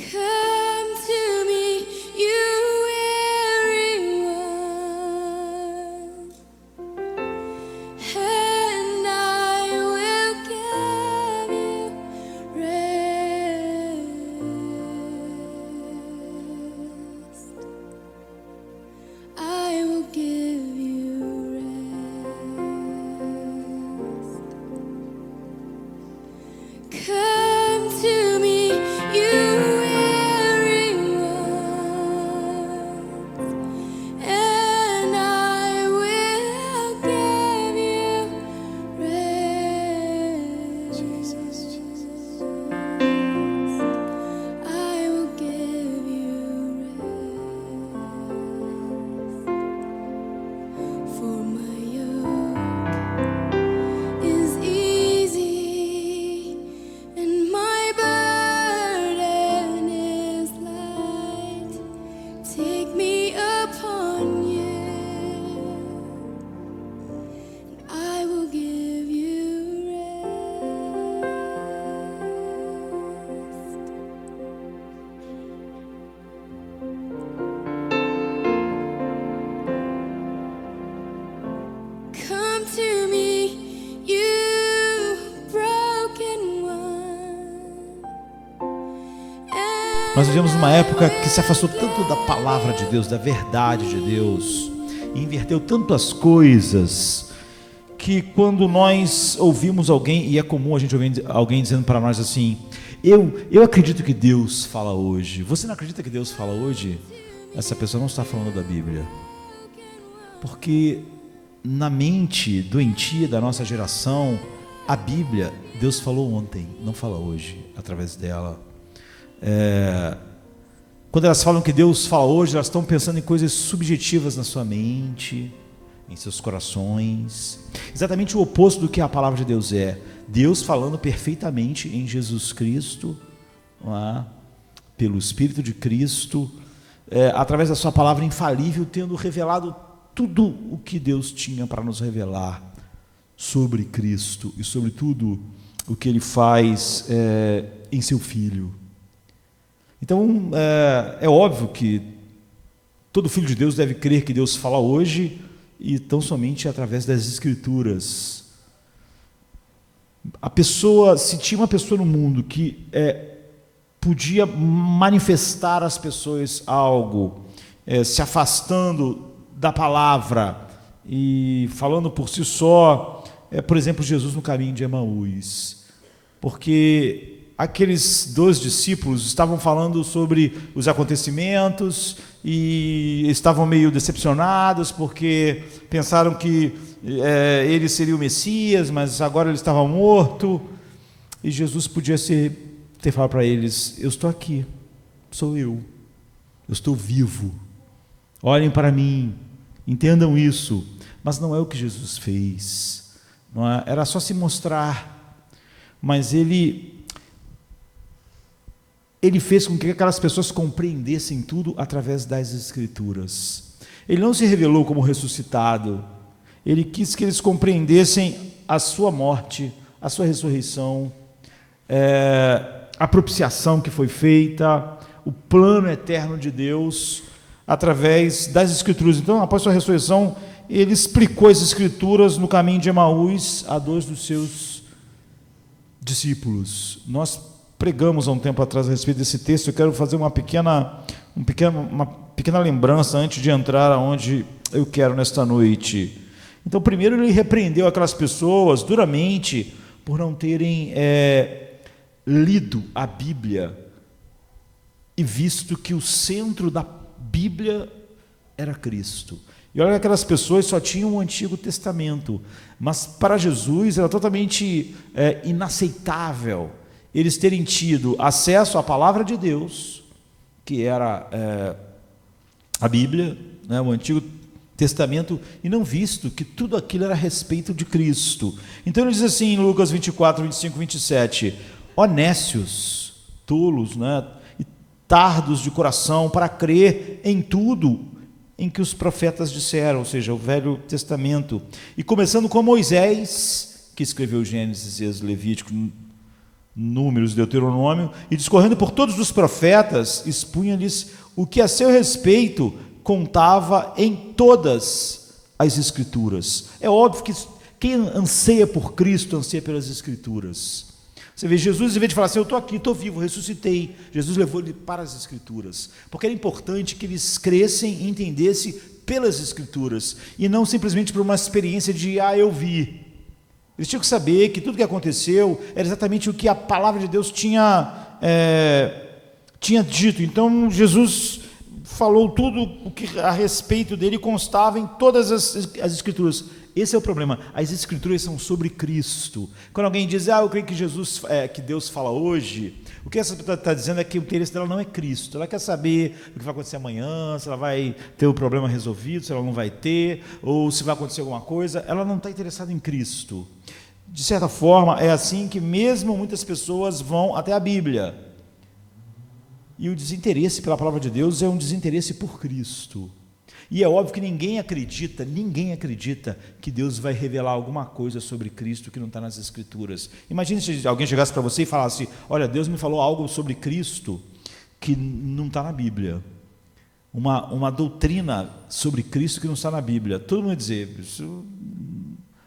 Come to me, you weary one, and I will give you rest. I will give you rest. Come to me, you weary ones, and I will give you rest. Jesus. I will give you rest. For my yoke is easy and my burden is light. Take me upon you, and I will give you rest. Come to me, you broken one. Nós vivemos numa época que se afastou tanto da palavra de Deus, da verdade de Deus, e inverteu tanto as coisas, que quando nós ouvimos alguém, e é comum a gente ouvir alguém dizendo para nós assim: eu acredito que Deus fala hoje. Você não acredita que Deus fala hoje? Essa pessoa não está falando da Bíblia, porque na mente doentia da nossa geração, a Bíblia, Deus falou ontem, não fala hoje, através dela. Quando elas falam que Deus fala hoje, elas estão pensando em coisas subjetivas na sua mente, em seus corações, exatamente o oposto do que a palavra de Deus é. Deus falando perfeitamente em Jesus Cristo, não é? Pelo Espírito de Cristo, através da sua palavra infalível, tendo revelado tudo o que Deus tinha para nos revelar sobre Cristo e sobre tudo o que Ele faz em seu Filho. Então, é óbvio que todo filho de Deus deve crer que Deus fala hoje, e tão somente através das Escrituras. Se tinha uma pessoa no mundo que podia manifestar às pessoas algo, se afastando da palavra e falando por si só, por exemplo, Jesus no caminho de Emaús, porque aqueles 2 discípulos estavam falando sobre os acontecimentos e estavam meio decepcionados porque pensaram que ele seria o Messias, mas agora ele estava morto, e Jesus podia ter falado para eles: eu estou aqui, sou eu estou vivo, olhem para mim, entendam isso. Mas não é o que Jesus fez, não é? Era só se mostrar, mas ele fez com que aquelas pessoas compreendessem tudo através das Escrituras. Ele não se revelou como ressuscitado, ele quis que eles compreendessem a sua morte, a sua ressurreição, a propiciação que foi feita, o plano eterno de Deus através das Escrituras. Então, após sua ressurreição, ele explicou as Escrituras no caminho de Emaús a 2 dos seus discípulos. Nós pregamos há um tempo atrás a respeito desse texto. Eu quero fazer uma pequena lembrança antes de entrar aonde eu quero nesta noite. Então, primeiro, ele repreendeu aquelas pessoas duramente por não terem lido a Bíblia e visto que o centro da Bíblia era Cristo. E olha que aquelas pessoas só tinham o Antigo Testamento, mas para Jesus era totalmente inaceitável eles terem tido acesso à palavra de Deus, que era a Bíblia, né, o Antigo Testamento, e não visto que tudo aquilo era a respeito de Cristo. Então ele diz assim em Lucas 24, 25, 27, ó nécios, tolos, né, e tardos de coração para crer em tudo em que os profetas disseram, ou seja, o Velho Testamento, e começando com Moisés, que escreveu Gênesis, Êxodo, Levítico, Números, Deuteronômio, e discorrendo por todos os profetas, expunha-lhes o que a seu respeito contava em todas as Escrituras. É óbvio que quem anseia por Cristo, anseia pelas Escrituras. Você vê, Jesus, em vez de falar assim, eu estou aqui, estou vivo, ressuscitei, Jesus levou ele para as Escrituras, porque era importante que eles crescem e entendessem pelas Escrituras, e não simplesmente por uma experiência de, eu vi. Eles tinham que saber que tudo que aconteceu era exatamente o que a palavra de Deus tinha dito. Então, Jesus falou tudo o que a respeito dele constava em todas as Escrituras. Esse é o problema. As Escrituras são sobre Cristo. Quando alguém diz, eu creio que Deus fala hoje, o que essa pessoa está dizendo é que o interesse dela não é Cristo. Ela quer saber o que vai acontecer amanhã, se ela vai ter o problema resolvido, se ela não vai ter, ou se vai acontecer alguma coisa. Ela não está interessada em Cristo. De certa forma, é assim que mesmo muitas pessoas vão até a Bíblia. E o desinteresse pela palavra de Deus é um desinteresse por Cristo. E é óbvio que ninguém acredita que Deus vai revelar alguma coisa sobre Cristo que não está nas Escrituras. Imagine se alguém chegasse para você e falasse, olha, Deus me falou algo sobre Cristo que não está na Bíblia. Uma doutrina sobre Cristo que não está na Bíblia. Todo mundo ia dizer,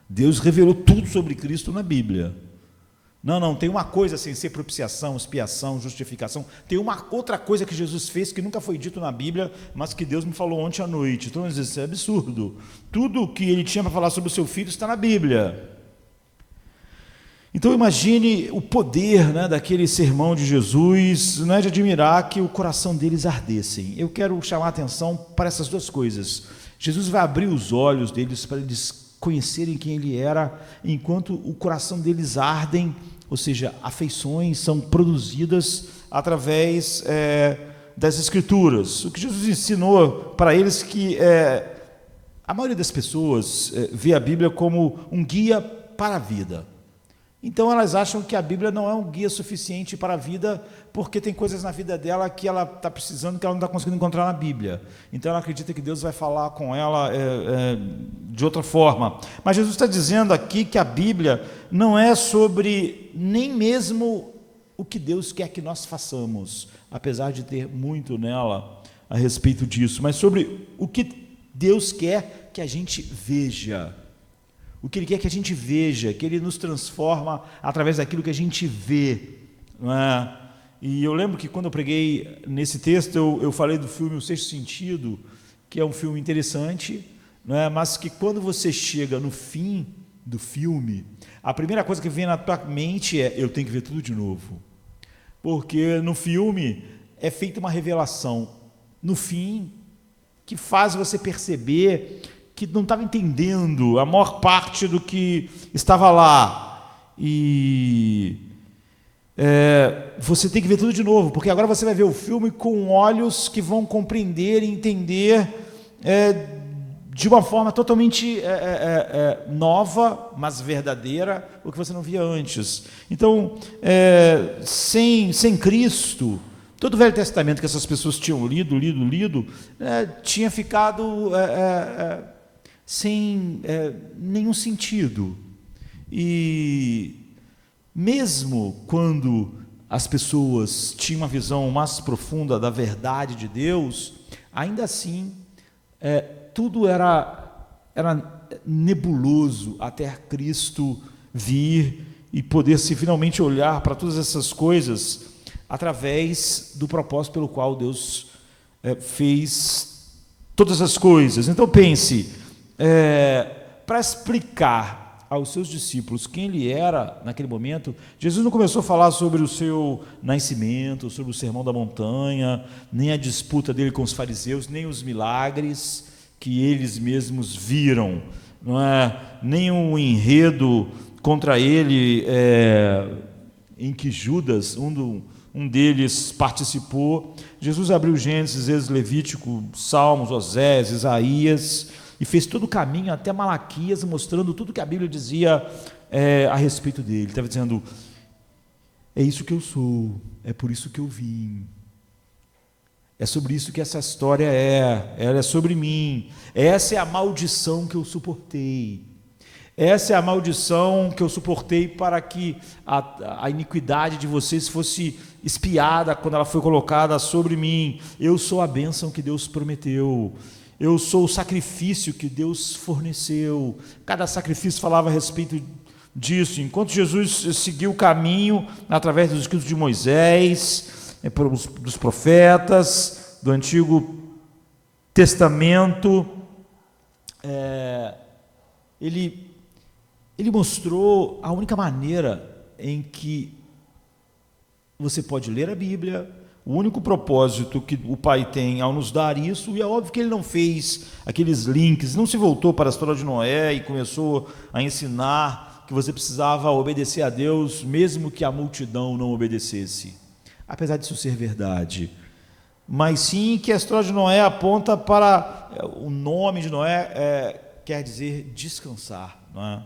Deus revelou tudo sobre Cristo na Bíblia. Não, tem uma coisa sem ser propiciação, expiação, justificação. Tem uma outra coisa que Jesus fez que nunca foi dito na Bíblia, mas que Deus me falou ontem à noite. Então, isso é absurdo. Tudo que ele tinha para falar sobre o seu filho está na Bíblia. Então, imagine o poder, daquele sermão de Jesus, não é de admirar que o coração deles ardessem. Eu quero chamar a atenção para essas duas coisas. Jesus vai abrir os olhos deles para eles conhecerem quem ele era, enquanto o coração deles ardem, ou seja, afeições são produzidas através das Escrituras. O que Jesus ensinou para eles que a maioria das pessoas vê a Bíblia como um guia para a vida. Então elas acham que a Bíblia não é um guia suficiente para a vida, porque tem coisas na vida dela que ela está precisando, que ela não está conseguindo encontrar na Bíblia. Então ela acredita que Deus vai falar com ela de outra forma. Mas Jesus está dizendo aqui que a Bíblia não é sobre nem mesmo o que Deus quer que nós façamos, apesar de ter muito nela a respeito disso, mas sobre o que Deus quer que a gente veja. O que Ele quer que a gente veja, que Ele nos transforma através daquilo que a gente vê. Não é? E eu lembro que quando eu preguei nesse texto, eu falei do filme O Sexto Sentido, que é um filme interessante, não é? Mas que quando você chega no fim do filme, a primeira coisa que vem na tua mente é, eu tenho que ver tudo de novo. Porque no filme é feita uma revelação, no fim, que faz você perceber que não estava entendendo a maior parte do que estava lá. E você tem que ver tudo de novo, porque agora você vai ver o filme com olhos que vão compreender e entender de uma forma totalmente nova, mas verdadeira, o que você não via antes. Então, sem Cristo, todo o Velho Testamento que essas pessoas tinham lido, tinha ficado sem nenhum sentido. E mesmo quando as pessoas tinham uma visão mais profunda da verdade de Deus, ainda assim tudo era nebuloso até Cristo vir e poder-se finalmente olhar para todas essas coisas através do propósito pelo qual Deus fez todas as coisas. Então pense, para explicar aos seus discípulos quem ele era naquele momento, Jesus não começou a falar sobre o seu nascimento, sobre o sermão da montanha, nem a disputa dele com os fariseus, nem os milagres que eles mesmos viram, não é? Nem um enredo contra ele em que Judas, um deles participou. Jesus abriu Gênesis, Êxodo, Levítico, Salmos, Osés, Isaías, e fez todo o caminho até Malaquias, mostrando tudo que a Bíblia dizia a respeito dele. Ele estava dizendo, é isso que eu sou, é por isso que eu vim, é sobre isso que essa história ela é sobre mim, essa é a maldição que eu suportei, Essa é a maldição que eu suportei para que a iniquidade de vocês fosse espiada quando ela foi colocada sobre mim. Eu sou a bênção que Deus prometeu. Eu sou o sacrifício que Deus forneceu. Cada sacrifício falava a respeito disso. Enquanto Jesus seguiu o caminho através dos escritos de Moisés, dos profetas, do Antigo Testamento, ele mostrou a única maneira em que você pode ler a Bíblia, o único propósito que o Pai tem ao nos dar isso, e é óbvio que ele não fez aqueles links, não se voltou para a história de Noé e começou a ensinar que você precisava obedecer a Deus, mesmo que a multidão não obedecesse, apesar disso ser verdade, mas sim que a história de Noé aponta para, o nome de Noé quer dizer descansar, não é?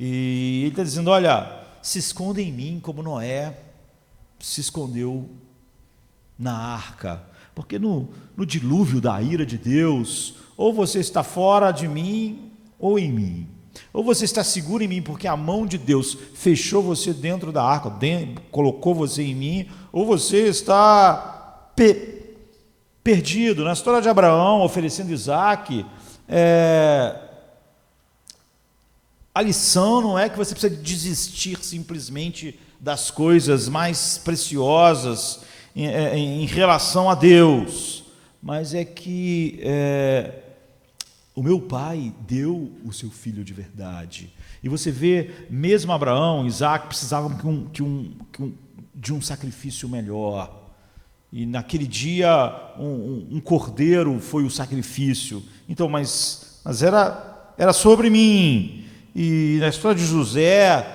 E ele está dizendo, olha, se esconda em mim como Noé se escondeu na arca, porque no dilúvio da ira de Deus, ou você está fora de mim ou em mim, ou você está seguro em mim porque a mão de Deus fechou você dentro da arca, colocou você em mim, ou você está perdido. Na história de Abraão oferecendo Isaque, a lição não é que você precisa desistir simplesmente das coisas mais preciosas em relação a Deus, mas é que o meu pai deu o seu filho de verdade. E você vê, mesmo Abraão, Isaque precisavam de um sacrifício melhor. E naquele dia um cordeiro foi o sacrifício. Então, mas era sobre mim. E na história de José,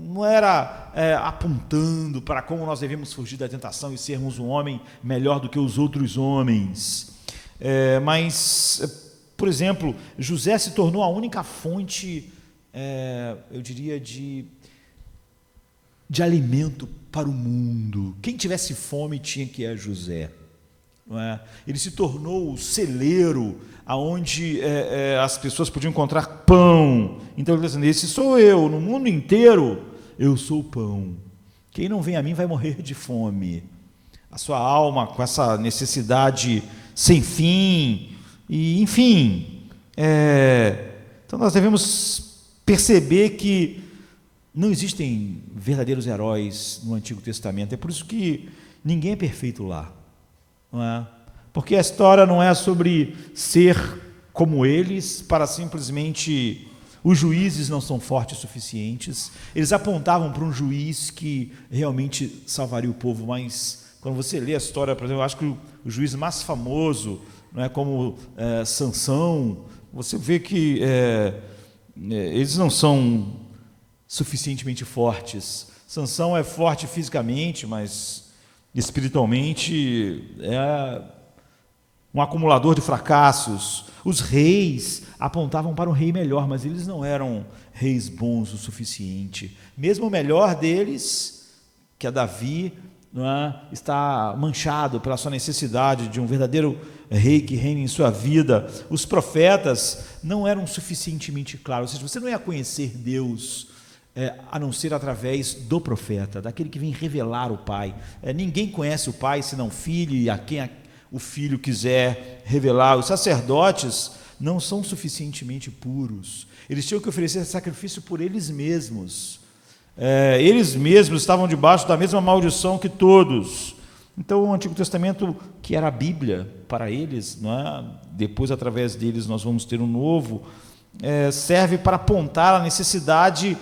não era apontando para como nós devemos fugir da tentação e sermos um homem melhor do que os outros homens. Mas, por exemplo, José se tornou a única fonte, eu diria, de alimento para o mundo. Quem tivesse fome tinha que ir a José. Não é? Ele se tornou o celeiro aonde as pessoas podiam encontrar pão. Então ele está dizendo, esse sou eu, no mundo inteiro eu sou o pão. Quem não vem a mim vai morrer de fome. A sua alma com essa necessidade sem fim, e enfim. Então nós devemos perceber que não existem verdadeiros heróis no Antigo Testamento. É por isso que ninguém é perfeito lá. Não é? Porque a história não é sobre ser como eles, para simplesmente os juízes não são fortes o suficientes. Eles apontavam para um juiz que realmente salvaria o povo, mas quando você lê a história, por exemplo, eu acho que o juiz mais famoso, não é, como Sansão, você vê que eles não são suficientemente fortes. Sansão é forte fisicamente, mas espiritualmente é um acumulador de fracassos. Os reis apontavam para um rei melhor, mas eles não eram reis bons o suficiente. Mesmo o melhor deles, que é Davi, não é, está manchado pela sua necessidade de um verdadeiro rei que reine em sua vida. Os profetas não eram suficientemente claros, ou seja, você não ia conhecer Deus a não ser através do profeta, daquele que vem revelar o Pai. Ninguém conhece o Pai senão o Filho, e a quem o Filho quiser revelar. Os sacerdotes não são suficientemente puros, eles tinham que oferecer sacrifício por eles mesmos. Eles mesmos estavam debaixo da mesma maldição que todos. Então o Antigo Testamento, que era a Bíblia para eles, não é? Depois através deles nós vamos ter um novo, serve para apontar a necessidade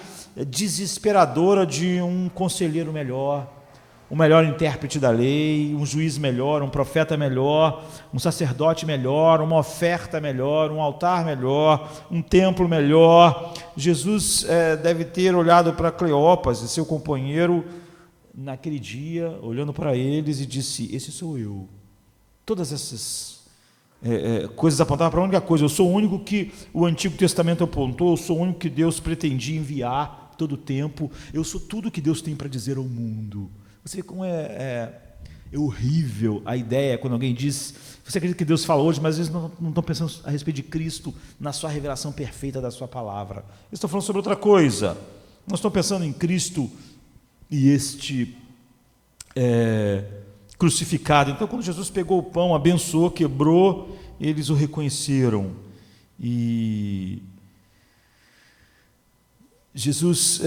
desesperadora de um conselheiro melhor, um melhor intérprete da lei, um juiz melhor, um profeta melhor, um sacerdote melhor, uma oferta melhor, um altar melhor, um templo melhor. Jesus deve ter olhado para Cleópas e seu companheiro naquele dia, olhando para eles e disse, esse sou eu. Todas essas coisas apontavam para a única coisa, eu sou o único que o Antigo Testamento apontou, eu sou o único que Deus pretendia enviar todo o tempo, eu sou tudo que Deus tem para dizer ao mundo. Você vê como É horrível a ideia quando alguém diz, você acredita que Deus fala hoje, mas às vezes não estão pensando a respeito de Cristo na sua revelação perfeita da sua palavra. Eles estão falando sobre outra coisa. Não estão pensando em Cristo e este crucificado. Então, quando Jesus pegou o pão, abençoou, quebrou, eles o reconheceram. E Jesus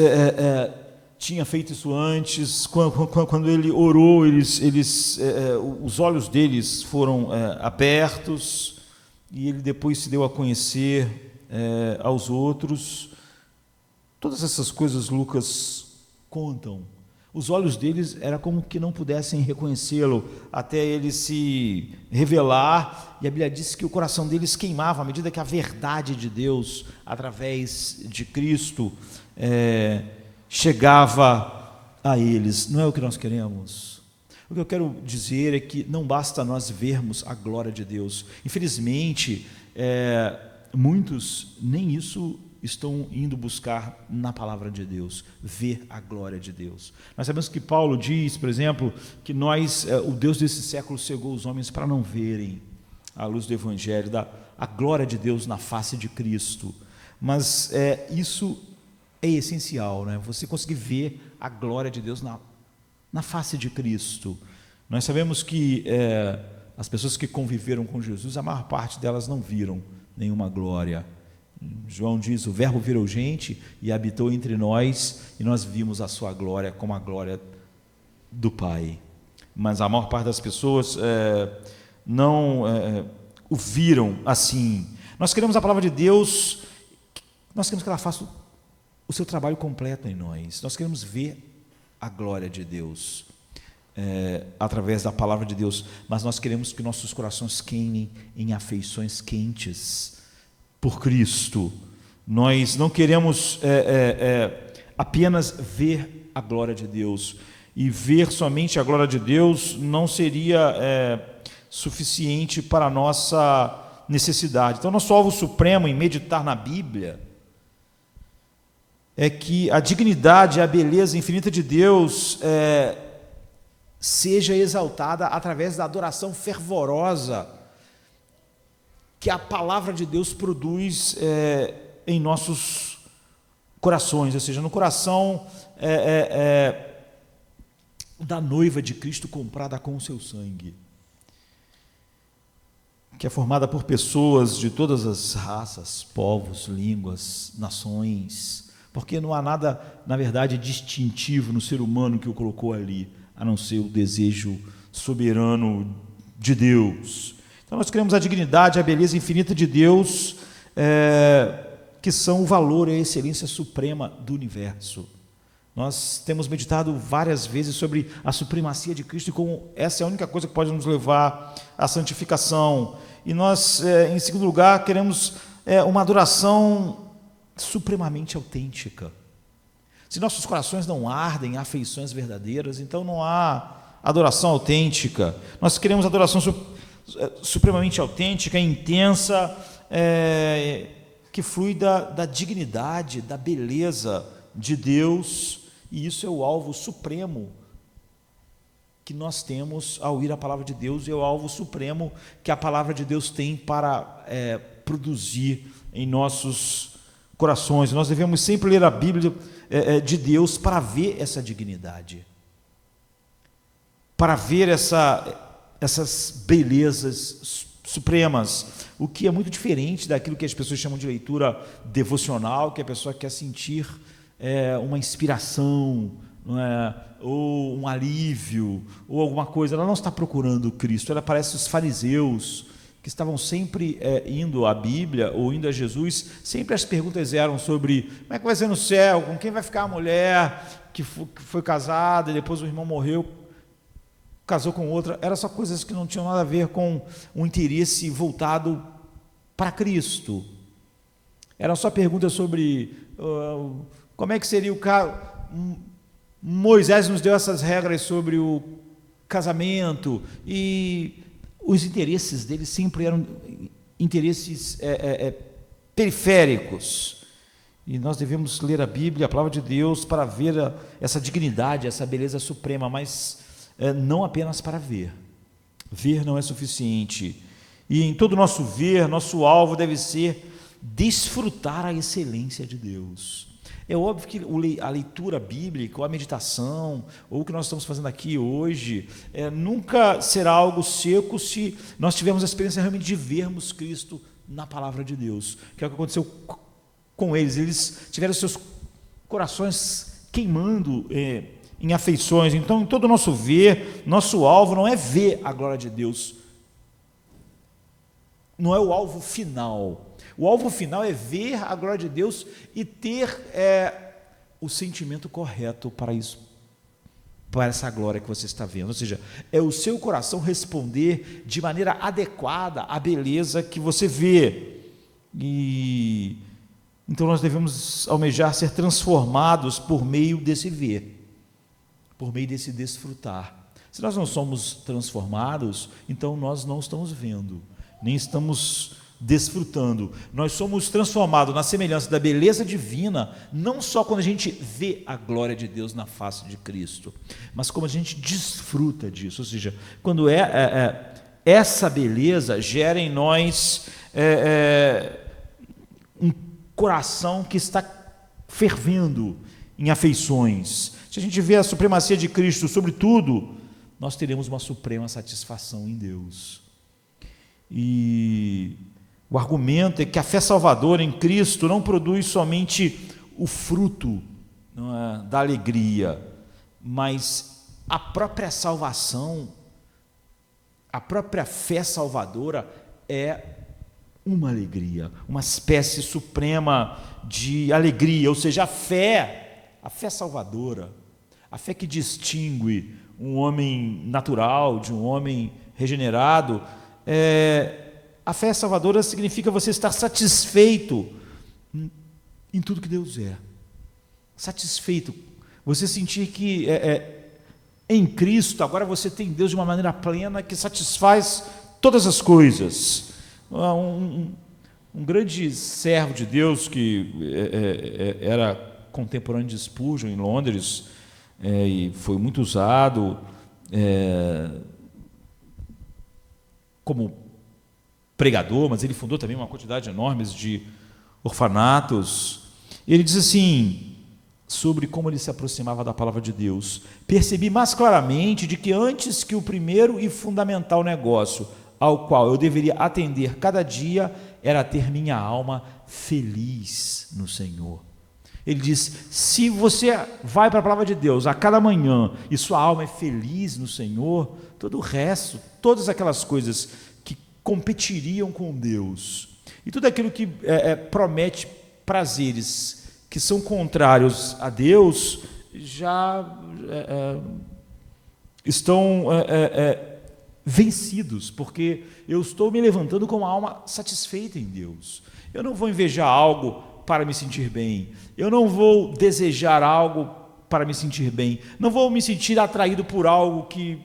tinha feito isso antes. Quando ele orou, os olhos deles foram abertos, e ele depois se deu a conhecer aos outros. Todas essas coisas Lucas contam. Os olhos deles era como que não pudessem reconhecê-lo até ele se revelar, e a Bíblia diz que o coração deles queimava à medida que a verdade de Deus, através de Cristo, chegava a eles. Não é o que nós queremos. O que eu quero dizer é que não basta nós vermos a glória de Deus. Infelizmente, muitos nem isso estão indo buscar na palavra de Deus, ver a glória de Deus. Nós sabemos que Paulo diz, por exemplo, que o Deus desse século cegou os homens para não verem a luz do Evangelho, a glória de Deus na face de Cristo. Mas isso é essencial, né? Você conseguir ver a glória de Deus na face de Cristo. Nós sabemos que as pessoas que conviveram com Jesus, a maior parte delas não viram nenhuma glória. João diz, o verbo virou gente e habitou entre nós, e nós vimos a sua glória como a glória do Pai. Mas a maior parte das pessoas não o viram assim. Nós queremos a palavra de Deus, nós queremos que ela faça o seu trabalho completo em nós. Nós queremos ver a glória de Deus através da palavra de Deus, mas nós queremos que nossos corações queimem em afeições quentes por Cristo. Nós não queremos apenas ver a glória de Deus, e ver somente a glória de Deus não seria suficiente para a nossa necessidade. Então, nosso alvo supremo em meditar na Bíblia é que a dignidade e a beleza infinita de Deus seja exaltada através da adoração fervorosa que a palavra de Deus produz em nossos corações, ou seja, no coração da noiva de Cristo comprada com o seu sangue, que é formada por pessoas de todas as raças, povos, línguas, nações, porque não há nada, na verdade, distintivo no ser humano que o colocou ali, a não ser o desejo soberano de Deus. Então, nós queremos a dignidade, a beleza infinita de Deus, que são o valor e a excelência suprema do universo. Nós temos meditado várias vezes sobre a supremacia de Cristo e como essa é a única coisa que pode nos levar à santificação. E nós, em segundo lugar, queremos uma adoração supremamente autêntica. Se nossos corações não ardem afeições verdadeiras, então não há adoração autêntica. Nós queremos adoração supremamente autêntica, intensa, que flui da dignidade, da beleza de Deus, e isso é o alvo supremo que nós temos ao ir à palavra de Deus, e é o alvo supremo que a palavra de Deus tem para produzir em nossos corações. Nós devemos sempre ler a Bíblia de Deus para ver essa dignidade, para ver essas belezas supremas, o que é muito diferente daquilo que as pessoas chamam de leitura devocional, que a pessoa quer sentir uma inspiração, não é? Ou um alívio, ou alguma coisa. Ela não está procurando Cristo, ela parece os fariseus, que estavam sempre indo à Bíblia, ou indo a Jesus, sempre as perguntas eram sobre como é que vai ser no céu, com quem vai ficar a mulher que foi casada, e depois o irmão morreu, casou com outra. Eram só coisas que não tinham nada a ver com um interesse voltado para Cristo. Eram só perguntas sobre como é que seria o caso. Moisés nos deu essas regras sobre o casamento, e os interesses deles sempre eram interesses periféricos. E nós devemos ler a Bíblia, a palavra de Deus, para ver essa dignidade, essa beleza suprema, mas não apenas para ver. Ver não é suficiente. E em todo o nosso ver, nosso alvo deve ser desfrutar a excelência de Deus. É óbvio que a leitura bíblica, ou a meditação, ou o que nós estamos fazendo aqui hoje, nunca será algo seco se nós tivermos a experiência realmente de vermos Cristo na palavra de Deus, que é o que aconteceu com eles. Eles tiveram seus corações queimando em afeições. Então, em todo o nosso ver, nosso alvo não é ver a glória de Deus, não é o alvo final. O alvo final é ver a glória de Deus e ter o sentimento correto para isso, para essa glória que você está vendo. Ou seja, é o seu coração responder de maneira adequada à beleza que você vê. E então nós devemos almejar ser transformados por meio desse ver, por meio desse desfrutar. Se nós não somos transformados, então nós não estamos vendo, nem estamos desfrutando. Nós somos transformados na semelhança da beleza divina, não só quando a gente vê a glória de Deus na face de Cristo, mas como a gente desfruta disso. Ou seja, quando essa beleza gera em nós um coração que está fervendo em afeições. Se a gente vê a supremacia de Cristo sobre tudo, nós teremos uma suprema satisfação em Deus. E o argumento é que a fé salvadora em Cristo não produz somente o fruto da alegria, mas a própria salvação, a própria fé salvadora é uma alegria, uma espécie suprema de alegria. Ou seja, a fé salvadora, a fé que distingue um homem natural de um homem regenerado, a fé salvadora significa você estar satisfeito em tudo que Deus é. Satisfeito. Você sentir que em Cristo agora você tem Deus de uma maneira plena que satisfaz todas as coisas. Um grande servo de Deus que era contemporâneo de Spurgeon em Londres, e foi muito usado como pregador, mas ele fundou também uma quantidade enorme de orfanatos. Ele diz assim, sobre como ele se aproximava da palavra de Deus: percebi mais claramente de que antes que o primeiro e fundamental negócio ao qual eu deveria atender cada dia era ter minha alma feliz no Senhor. Ele diz, se você vai para a palavra de Deus a cada manhã e sua alma é feliz no Senhor, todo o resto, todas aquelas coisas que competiriam com Deus, e tudo aquilo que promete prazeres que são contrários a Deus, já estão vencidos, porque eu estou me levantando com uma alma satisfeita em Deus. Eu não vou invejar algo para me sentir bem, eu não vou desejar algo para me sentir bem, não vou me sentir atraído por algo que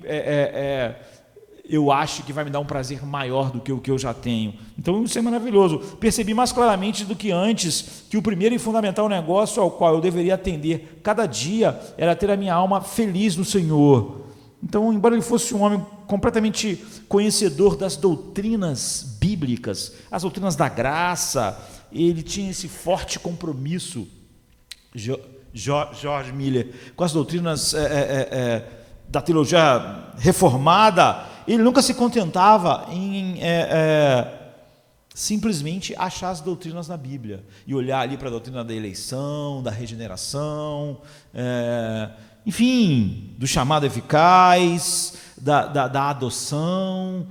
eu acho que vai me dar um prazer maior do que o que eu já tenho. Então isso é maravilhoso. Percebi mais claramente do que antes que o primeiro e fundamental negócio ao qual eu deveria atender cada dia era ter a minha alma feliz no Senhor. Então, embora ele fosse um homem completamente conhecedor das doutrinas bíblicas, as doutrinas da graça, ele tinha esse forte compromisso, George Miller, com as doutrinas da teologia reformada. Ele nunca se contentava em simplesmente achar as doutrinas na Bíblia e olhar ali para a doutrina da eleição, da regeneração, enfim, do chamado eficaz, da adoção,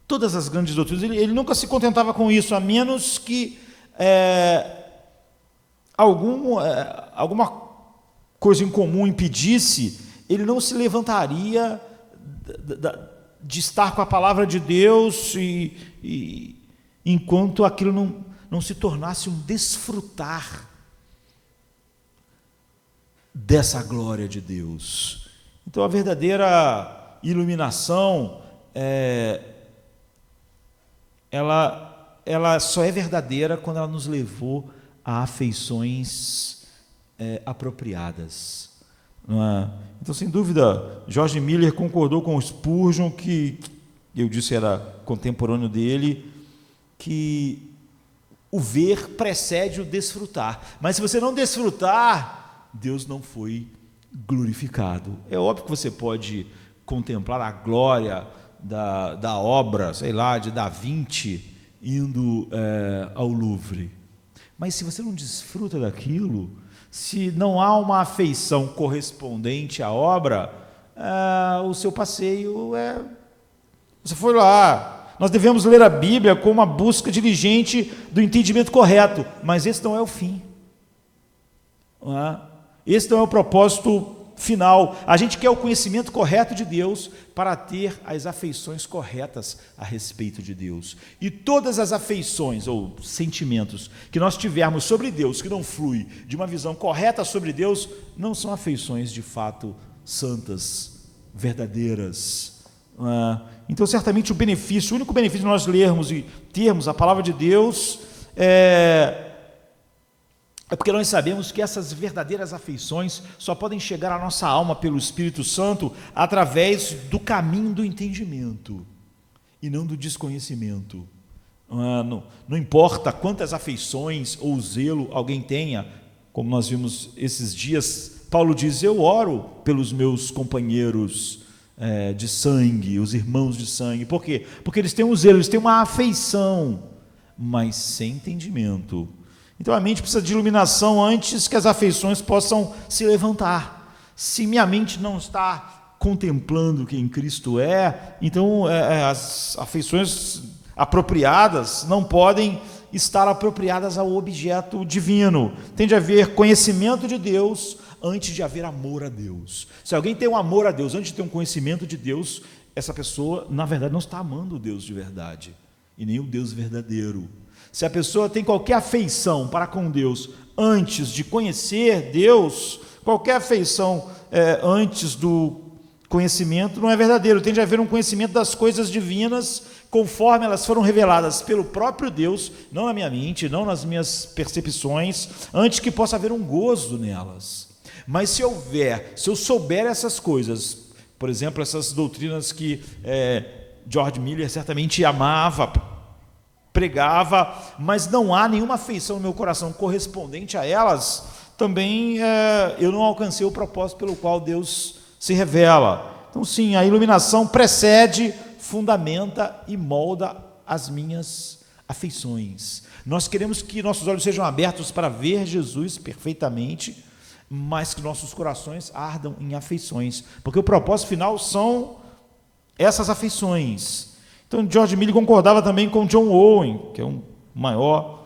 todas as grandes doutrinas. Ele nunca se contentava com isso, a menos que alguma coisa em comum impedisse. Ele não se levantaria de estar com a palavra de Deus enquanto aquilo não se tornasse um desfrutar dessa glória de Deus. Então a verdadeira iluminação ela só é verdadeira quando ela nos levou a afeições apropriadas. não é? Então, sem dúvida, George Miller concordou com o Spurgeon, que eu disse era contemporâneo dele, que o ver precede o desfrutar. Mas se você não desfrutar, Deus não foi glorificado. É óbvio que você pode contemplar a glória da obra, sei lá, de Da Vinci, indo ao Louvre. Mas se você não desfruta daquilo, se não há uma afeição correspondente à obra, o seu passeio você foi lá. Nós devemos ler a Bíblia com uma busca diligente do entendimento correto, mas esse não é o fim. Não é? Esse não é o propósito final. A gente quer o conhecimento correto de Deus para ter as afeições corretas a respeito de Deus. E todas as afeições ou sentimentos que nós tivermos sobre Deus, que não flui de uma visão correta sobre Deus, não são afeições de fato santas, verdadeiras. Então, certamente, o único benefício de nós lermos e termos a palavra de Deus é porque nós sabemos que essas verdadeiras afeições só podem chegar à nossa alma pelo Espírito Santo através do caminho do entendimento e não do desconhecimento. Não importa quantas afeições ou zelo alguém tenha, como nós vimos esses dias, Paulo diz: eu oro pelos meus companheiros de sangue, os irmãos de sangue. Por quê? Porque eles têm um zelo, eles têm uma afeição, mas sem entendimento. Então a mente precisa de iluminação antes que as afeições possam se levantar. Se minha mente não está contemplando quem Cristo é, então as afeições apropriadas não podem estar apropriadas ao objeto divino. Tem de haver conhecimento de Deus antes de haver amor a Deus. Se alguém tem um amor a Deus antes de ter um conhecimento de Deus, essa pessoa, na verdade, não está amando o Deus de verdade, e nem o Deus verdadeiro. Se a pessoa tem qualquer afeição para com Deus antes de conhecer Deus, qualquer afeição antes do conhecimento não é verdadeiro. Tem de haver um conhecimento das coisas divinas conforme elas foram reveladas pelo próprio Deus, não na minha mente, não nas minhas percepções, antes que possa haver um gozo nelas. Mas se eu souber essas coisas, por exemplo, essas doutrinas que George Miller certamente amava, pregava, mas não há nenhuma afeição no meu coração correspondente a elas, também eu não alcancei o propósito pelo qual Deus se revela. Então, sim, a iluminação precede, fundamenta e molda as minhas afeições. Nós queremos que nossos olhos sejam abertos para ver Jesus perfeitamente, mas que nossos corações ardam em afeições, porque o propósito final são essas afeições. Então, George Miller concordava também com John Owen, que é um maior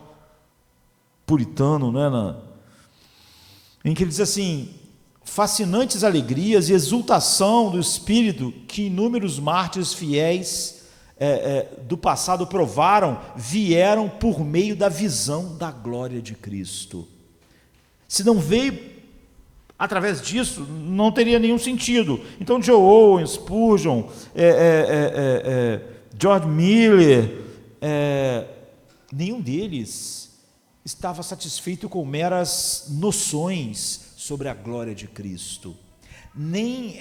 puritano, né, em que ele diz assim: fascinantes alegrias e exultação do espírito que inúmeros mártires fiéis do passado provaram, vieram por meio da visão da glória de Cristo. Se não veio através disso, não teria nenhum sentido. Então, John Owen, Spurgeon, George Miller, nenhum deles estava satisfeito com meras noções sobre a glória de Cristo, nem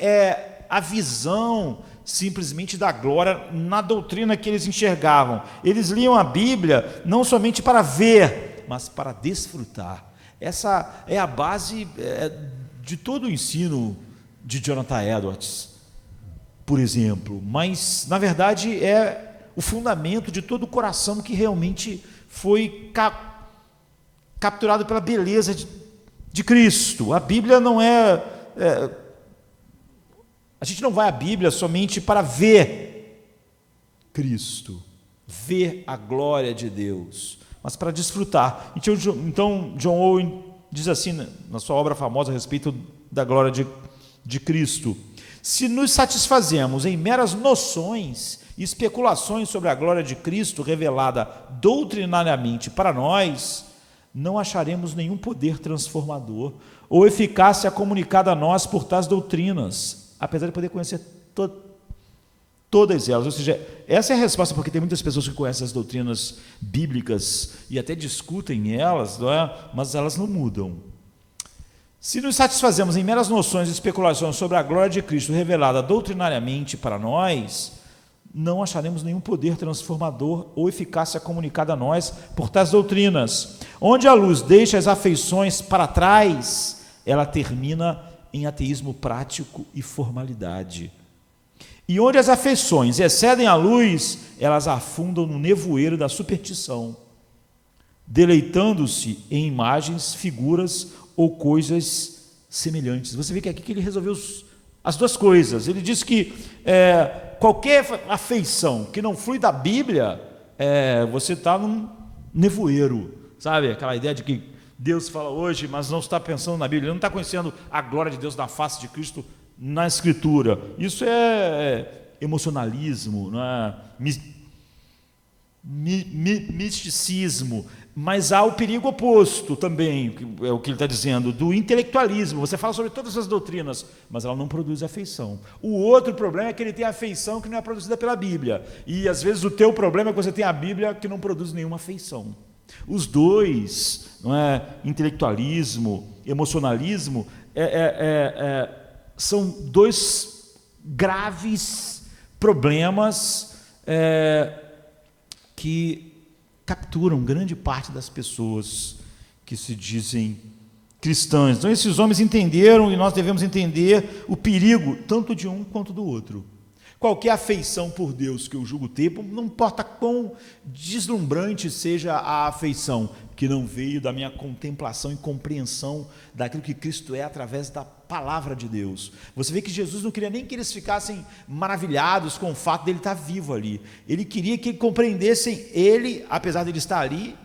a visão simplesmente da glória na doutrina que eles enxergavam. Eles liam a Bíblia não somente para ver, mas para desfrutar. Essa é a base de todo o ensino de Jonathan Edwards, por exemplo, mas na verdade é o fundamento de todo o coração que realmente foi capturado pela beleza de Cristo. A Bíblia não a gente não vai à Bíblia somente para ver Cristo, ver a glória de Deus, mas para desfrutar. Então John Owen diz assim, na sua obra famosa a respeito da glória de Cristo: se nos satisfazemos em meras noções e especulações sobre a glória de Cristo revelada doutrinariamente para nós, não acharemos nenhum poder transformador ou eficácia comunicada a nós por tais doutrinas, apesar de poder conhecer todas elas. Ou seja, essa é a resposta, porque tem muitas pessoas que conhecem as doutrinas bíblicas e até discutem elas, não é? Mas elas não mudam. Se nos satisfazemos em meras noções e especulações sobre a glória de Cristo revelada doutrinariamente para nós, não acharemos nenhum poder transformador ou eficácia comunicada a nós por tais doutrinas. Onde a luz deixa as afeições para trás, ela termina em ateísmo prático e formalidade. E onde as afeições excedem a luz, elas afundam no nevoeiro da superstição, deleitando-se em imagens, figuras ou coisas semelhantes. Você vê que aqui que ele resolveu as duas coisas. Ele diz que qualquer afeição que não flui da Bíblia, você está num nevoeiro, sabe? Aquela ideia de que Deus fala hoje, mas não está pensando na Bíblia, ele não está conhecendo a glória de Deus na face de Cristo na Escritura. Isso é emocionalismo, não é? Misticismo. Mas há o perigo oposto também, é o que ele está dizendo, do intelectualismo. Você fala sobre todas as doutrinas, mas ela não produz afeição. O outro problema é que ele tem afeição que não é produzida pela Bíblia. E às vezes o teu problema é que você tem a Bíblia que não produz nenhuma afeição. Os dois, não é? Intelectualismo, emocionalismo, são dois graves problemas que capturam grande parte das pessoas que se dizem cristãs. Então esses homens entenderam, e nós devemos entender o perigo tanto de um quanto do outro. Qualquer afeição por Deus que eu julgo ter, não importa quão deslumbrante seja a afeição, que não veio da minha contemplação e compreensão daquilo que Cristo é através da palavra de Deus. Você vê que Jesus não queria nem que eles ficassem maravilhados com o fato dele estar vivo ali. Ele queria que compreendessem ele, apesar de ele estar ali,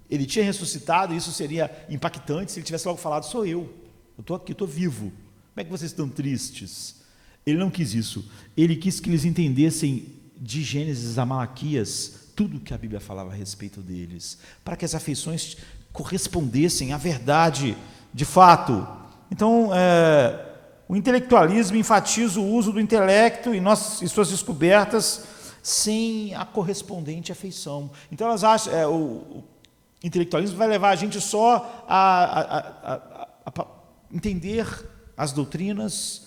ele tinha ressuscitado, e isso seria impactante se ele tivesse logo falado: sou eu estou aqui, estou vivo. Como é que vocês estão tristes? Ele não quis isso. Ele quis que eles entendessem de Gênesis a Malaquias tudo que a Bíblia falava a respeito deles, para que as afeições correspondessem à verdade de fato. Então, o intelectualismo enfatiza o uso do intelecto e suas descobertas sem a correspondente afeição. Então, elas acham, o intelectualismo vai levar a gente só a entender as doutrinas,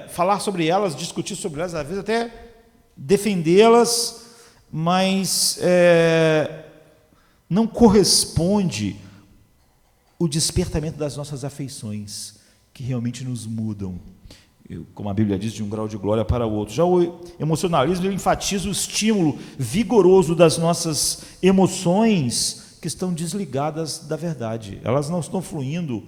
falar sobre elas, discutir sobre elas, às vezes até defendê-las, mas não corresponde o despertamento das nossas afeições, que realmente nos mudam, como a Bíblia diz, de um grau de glória para o outro. Já o emocionalismo, ele enfatiza o estímulo vigoroso das nossas emoções que estão desligadas da verdade. Elas não estão fluindo,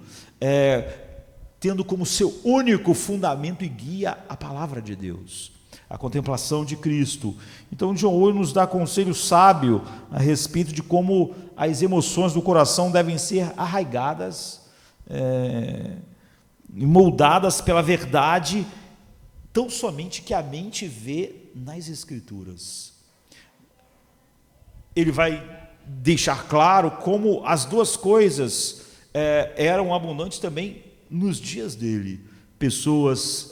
tendo como seu único fundamento e guia a palavra de Deus, a contemplação de Cristo. Então, John Owen nos dá conselho sábio a respeito de como as emoções do coração devem ser arraigadas e moldadas pela verdade, tão somente que a mente vê nas Escrituras. Ele vai deixar claro como as duas coisas eram abundantes também nos dias dele. Pessoas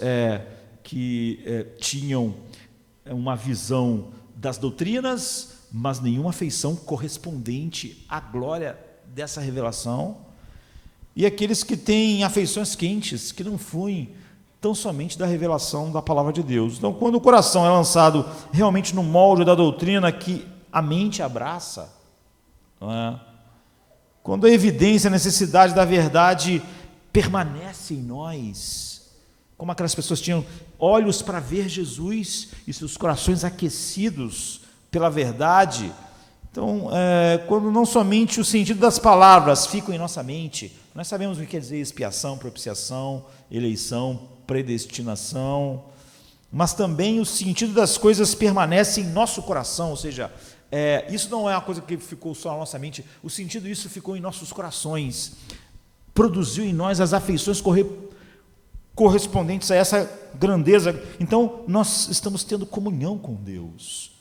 que tinham uma visão das doutrinas, mas nenhuma afeição correspondente à glória dessa revelação, e aqueles que têm afeições quentes, que não fluem tão somente da revelação da palavra de Deus. Então, quando o coração é lançado realmente no molde da doutrina que a mente abraça, não é? Quando a evidência, a necessidade da verdade permanece em nós, como aquelas pessoas tinham olhos para ver Jesus e seus corações aquecidos pela verdade. Então, quando não somente o sentido das palavras ficam em nossa mente, nós sabemos o que quer dizer expiação, propiciação, eleição, predestinação, mas também o sentido das coisas permanece em nosso coração, ou seja, isso não é uma coisa que ficou só na nossa mente, o sentido disso ficou em nossos corações, produziu em nós as afeições correspondentes a essa grandeza. Então, nós estamos tendo comunhão com Deus,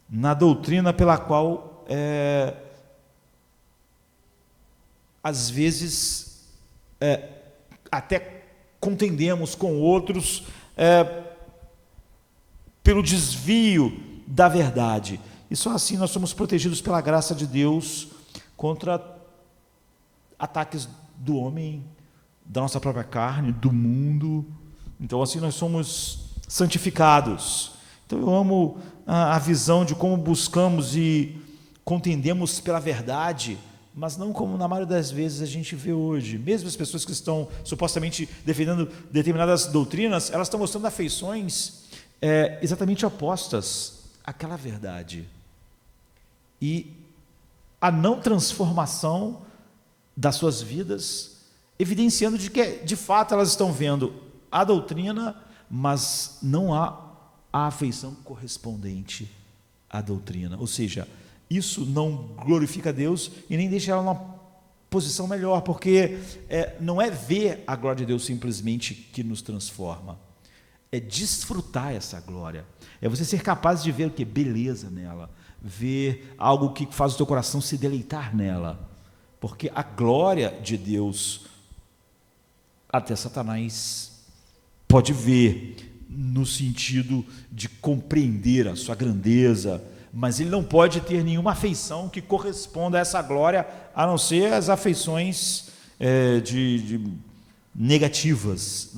na doutrina pela qual, às vezes, até contendemos com outros pelo desvio da verdade. E só assim nós somos protegidos pela graça de Deus contra ataques do homem da nossa própria carne, do mundo. Então, assim, nós somos santificados. Então, eu amo a visão de como buscamos e contendemos pela verdade, mas não como na maioria das vezes a gente vê hoje. Mesmo as pessoas que estão supostamente defendendo determinadas doutrinas, elas estão mostrando afeições exatamente opostas àquela verdade. E a não transformação das suas vidas, evidenciando de que, de fato, elas estão vendo a doutrina, mas não há a afeição correspondente à doutrina. Ou seja, isso não glorifica a Deus e nem deixa ela numa posição melhor, porque não é ver a glória de Deus simplesmente que nos transforma, é desfrutar essa glória, é você ser capaz de ver o que? Beleza nela, ver algo que faz o teu coração se deleitar nela, porque a glória de Deus, até Satanás pode ver, no sentido de compreender a sua grandeza, mas ele não pode ter nenhuma afeição que corresponda a essa glória, a não ser as afeições negativas,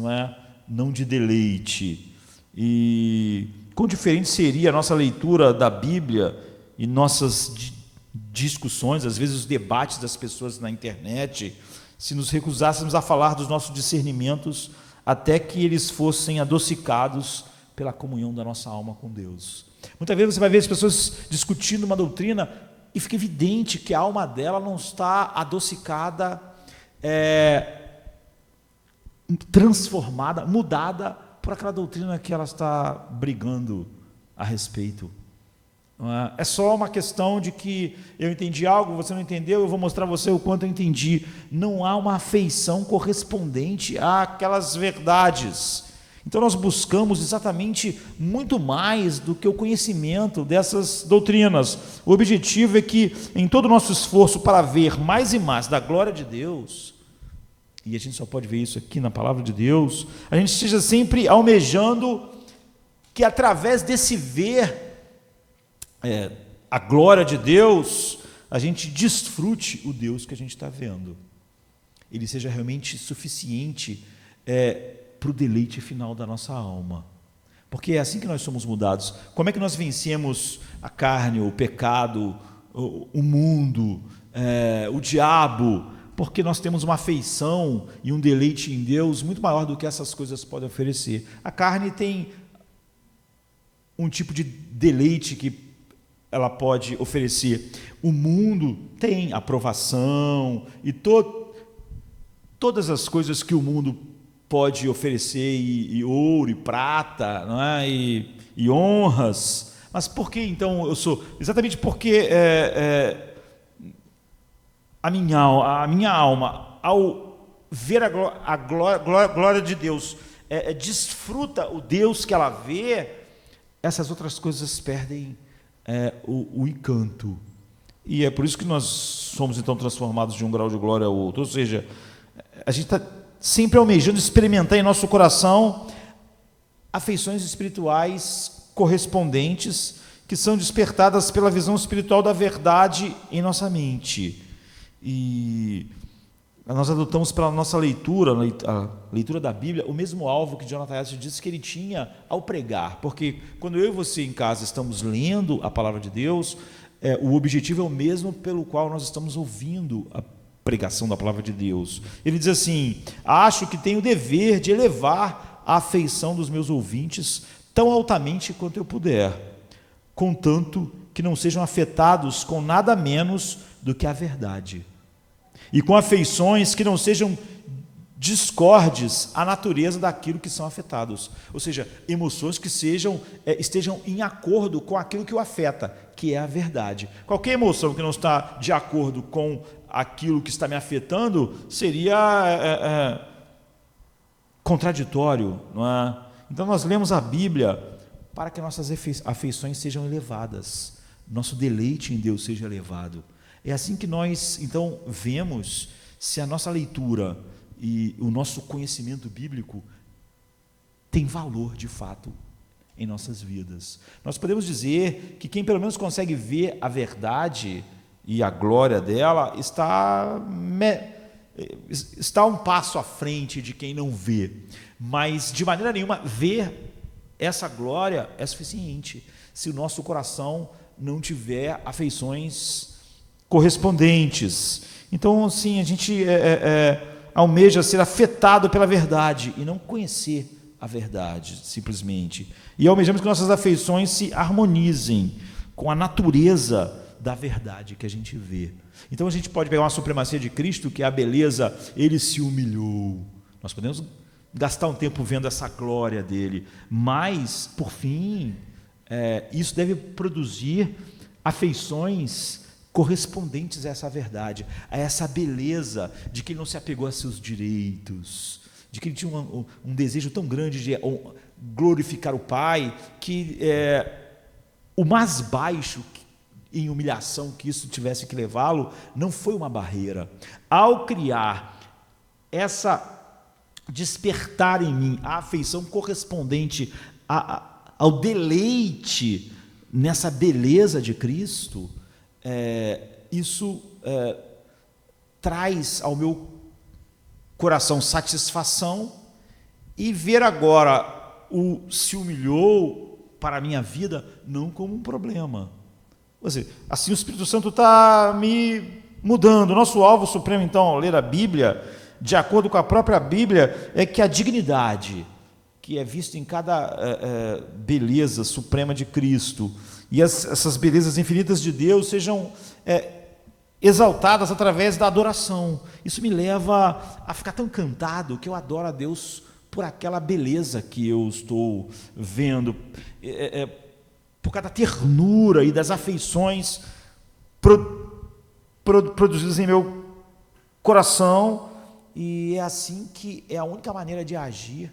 não de deleite. E quão diferente seria a nossa leitura da Bíblia e nossas discussões, às vezes os debates das pessoas na internet, se nos recusássemos a falar dos nossos discernimentos até que eles fossem adocicados pela comunhão da nossa alma com Deus. Muitas vezes você vai ver as pessoas discutindo uma doutrina e fica evidente que a alma dela não está adocicada, transformada, mudada por aquela doutrina que ela está brigando a respeito. É só uma questão de que eu entendi algo, você não entendeu, eu vou mostrar a você o quanto eu entendi. Não há uma afeição correspondente àquelas verdades. Então nós buscamos exatamente muito mais do que o conhecimento dessas doutrinas. O objetivo é que em todo o nosso esforço para ver mais e mais da glória de Deus, e a gente só pode ver isso aqui na palavra de Deus, a gente esteja sempre almejando que através desse ver a glória de Deus, a gente desfrute o Deus que a gente está vendo. Ele seja realmente suficiente para o deleite final da nossa alma. Porque é assim que nós somos mudados. Como é que nós vencemos a carne, o pecado, o mundo, o diabo? Porque nós temos uma afeição e um deleite em Deus muito maior do que essas coisas podem oferecer. A carne tem um tipo de deleite que ela pode oferecer. O mundo tem aprovação e todas as coisas que o mundo pode oferecer, e ouro, e prata, não é? e honras. Mas por que então eu sou? Exatamente porque a minha alma, ao ver a glória de Deus, desfruta o Deus que ela vê, essas outras coisas perdem o encanto. E é por isso que nós somos então transformados de um grau de glória ao outro. Ou seja, a gente está sempre almejando experimentar em nosso coração afeições espirituais correspondentes, que são despertadas pela visão espiritual da verdade em nossa mente. E nós adotamos pela nossa leitura, a leitura da Bíblia, o mesmo alvo que Jonathan Edwards disse que ele tinha ao pregar, porque quando eu e você em casa estamos lendo a palavra de Deus, o objetivo é o mesmo pelo qual nós estamos ouvindo a pregação da palavra de Deus. Ele diz assim: acho que tenho o dever de elevar a afeição dos meus ouvintes tão altamente quanto eu puder, contanto que não sejam afetados com nada menos do que a verdade, e com afeições que não sejam discordes à natureza daquilo que são afetados, ou seja, emoções que estejam em acordo com aquilo que o afeta, que é a verdade. Qualquer emoção que não está de acordo com aquilo que está me afetando seria contraditório, não é? Então nós lemos a Bíblia para que nossas afeições sejam elevadas, nosso deleite em Deus seja elevado. É assim que nós, então, vemos se a nossa leitura e o nosso conhecimento bíblico tem valor, de fato, em nossas vidas. Nós podemos dizer que quem pelo menos consegue ver a verdade e a glória dela está está um passo à frente de quem não vê, mas de maneira nenhuma ver essa glória é suficiente se o nosso coração não tiver afeições correspondentes. Então, assim, a gente almeja ser afetado pela verdade e não conhecer a verdade, simplesmente. E almejamos que nossas afeições se harmonizem com a natureza da verdade que a gente vê. Então a gente pode pegar uma supremacia de Cristo, que é a beleza, ele se humilhou. Nós podemos gastar um tempo vendo essa glória dele, mas, por fim, isso deve produzir afeições correspondentes a essa verdade, a essa beleza de que ele não se apegou a seus direitos, de que ele tinha um desejo tão grande de glorificar o Pai, que o mais baixo em humilhação que isso tivesse que levá-lo não foi uma barreira. Ao criar despertar em mim a afeição correspondente ao deleite nessa beleza de Cristo, isso traz ao meu coração satisfação, e ver agora o se humilhou para a minha vida não como um problema. Ou seja, assim o Espírito Santo está me mudando. O nosso alvo supremo, então, ao ler a Bíblia, de acordo com a própria Bíblia, é que a dignidade que é vista em cada beleza suprema de Cristo e essas belezas infinitas de Deus sejam exaltadas através da adoração. Isso me leva a ficar tão encantado que eu adoro a Deus por aquela beleza que eu estou vendo, por causa da ternura e das afeições produzidas em meu coração, e é assim que é a única maneira de agir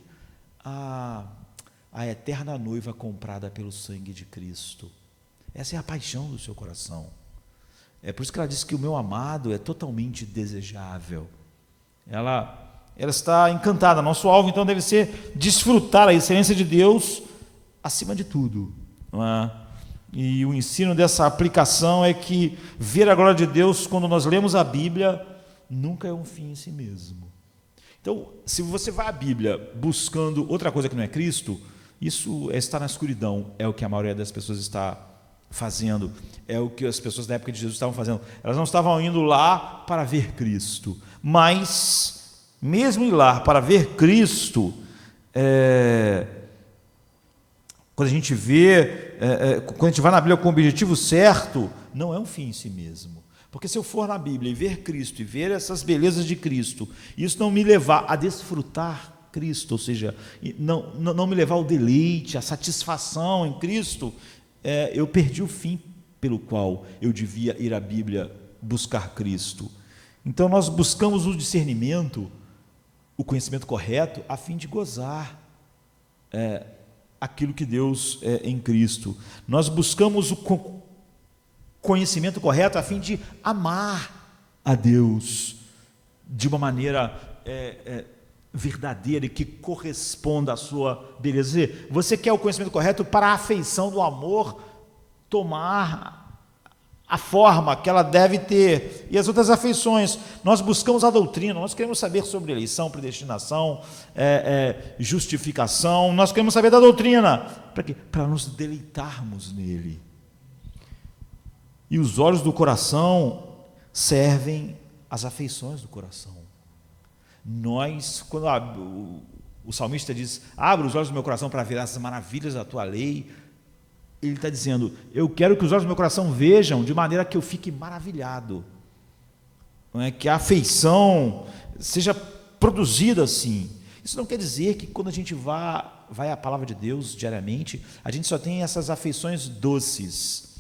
a eterna noiva comprada pelo sangue de Cristo. Essa é a paixão do seu coração. É por isso que ela diz que o meu amado é totalmente desejável. Ela está encantada. Nosso alvo, então, deve ser desfrutar a excelência de Deus acima de tudo, não é? E o ensino dessa aplicação é que ver a glória de Deus, quando nós lemos a Bíblia, nunca é um fim em si mesmo. Então, se você vai à Bíblia buscando outra coisa que não é Cristo, isso é estar na escuridão, é o que a maioria das pessoas está fazendo, é o que as pessoas da época de Jesus estavam fazendo. Elas não estavam indo lá para ver Cristo, mas mesmo ir lá para ver Cristo, quando a gente quando a gente vai na Bíblia com o objetivo certo, não é um fim em si mesmo. Porque se eu for na Bíblia e ver Cristo e ver essas belezas de Cristo, isso não me levar a desfrutar Cristo, ou seja, não me levar ao deleite, à satisfação em Cristo, eu perdi o fim pelo qual eu devia ir à Bíblia buscar Cristo. Então nós buscamos o discernimento, o conhecimento correto, a fim de gozar aquilo que Deus é em Cristo. Nós buscamos o conhecimento correto a fim de amar a Deus de uma maneira verdadeira e que corresponda à sua beleza. Você quer o conhecimento correto para a afeição do amor tomar a forma que ela deve ter, e as outras afeições. Nós buscamos a doutrina, nós queremos saber sobre eleição, predestinação, justificação, nós queremos saber da doutrina. Para quê? Para nos deleitarmos nele. E os olhos do coração servem às afeições do coração. Quando o salmista diz, abre os olhos do meu coração para ver as maravilhas da tua lei, ele está dizendo, eu quero que os olhos do meu coração vejam de maneira que eu fique maravilhado, não é? Que a afeição seja produzida assim. Isso não quer dizer que quando a gente vai à palavra de Deus diariamente, a gente só tem essas afeições doces.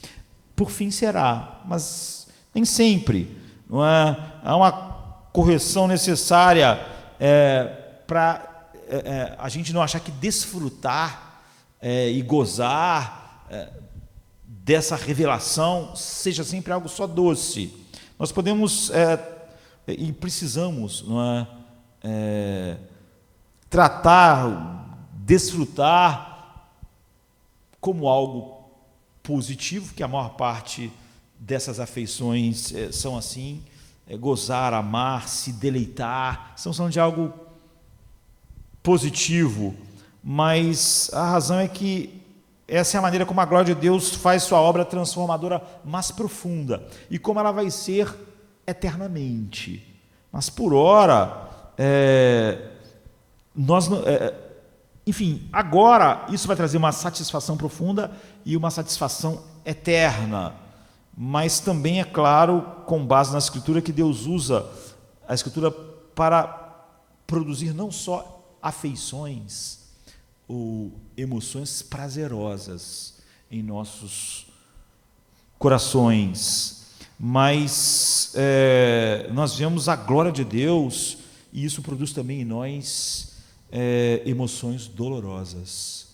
Por fim será, mas nem sempre, não é? Há uma correção necessária para a gente não achar que desfrutar e gozar dessa revelação seja sempre algo só doce. Nós podemos e precisamos, não é, tratar, desfrutar como algo positivo, que a maior parte dessas afeições são assim, gozar, amar, se deleitar. Estamos falando de algo positivo, mas a razão é que essa é a maneira como a glória de Deus faz sua obra transformadora mais profunda e como ela vai ser eternamente. Mas por ora, enfim, agora isso vai trazer uma satisfação profunda e uma satisfação eterna. Mas também é claro, com base na Escritura, que Deus usa a Escritura para produzir não só afeições ou emoções prazerosas em nossos corações, mas nós vemos a glória de Deus e isso produz também em nós emoções dolorosas,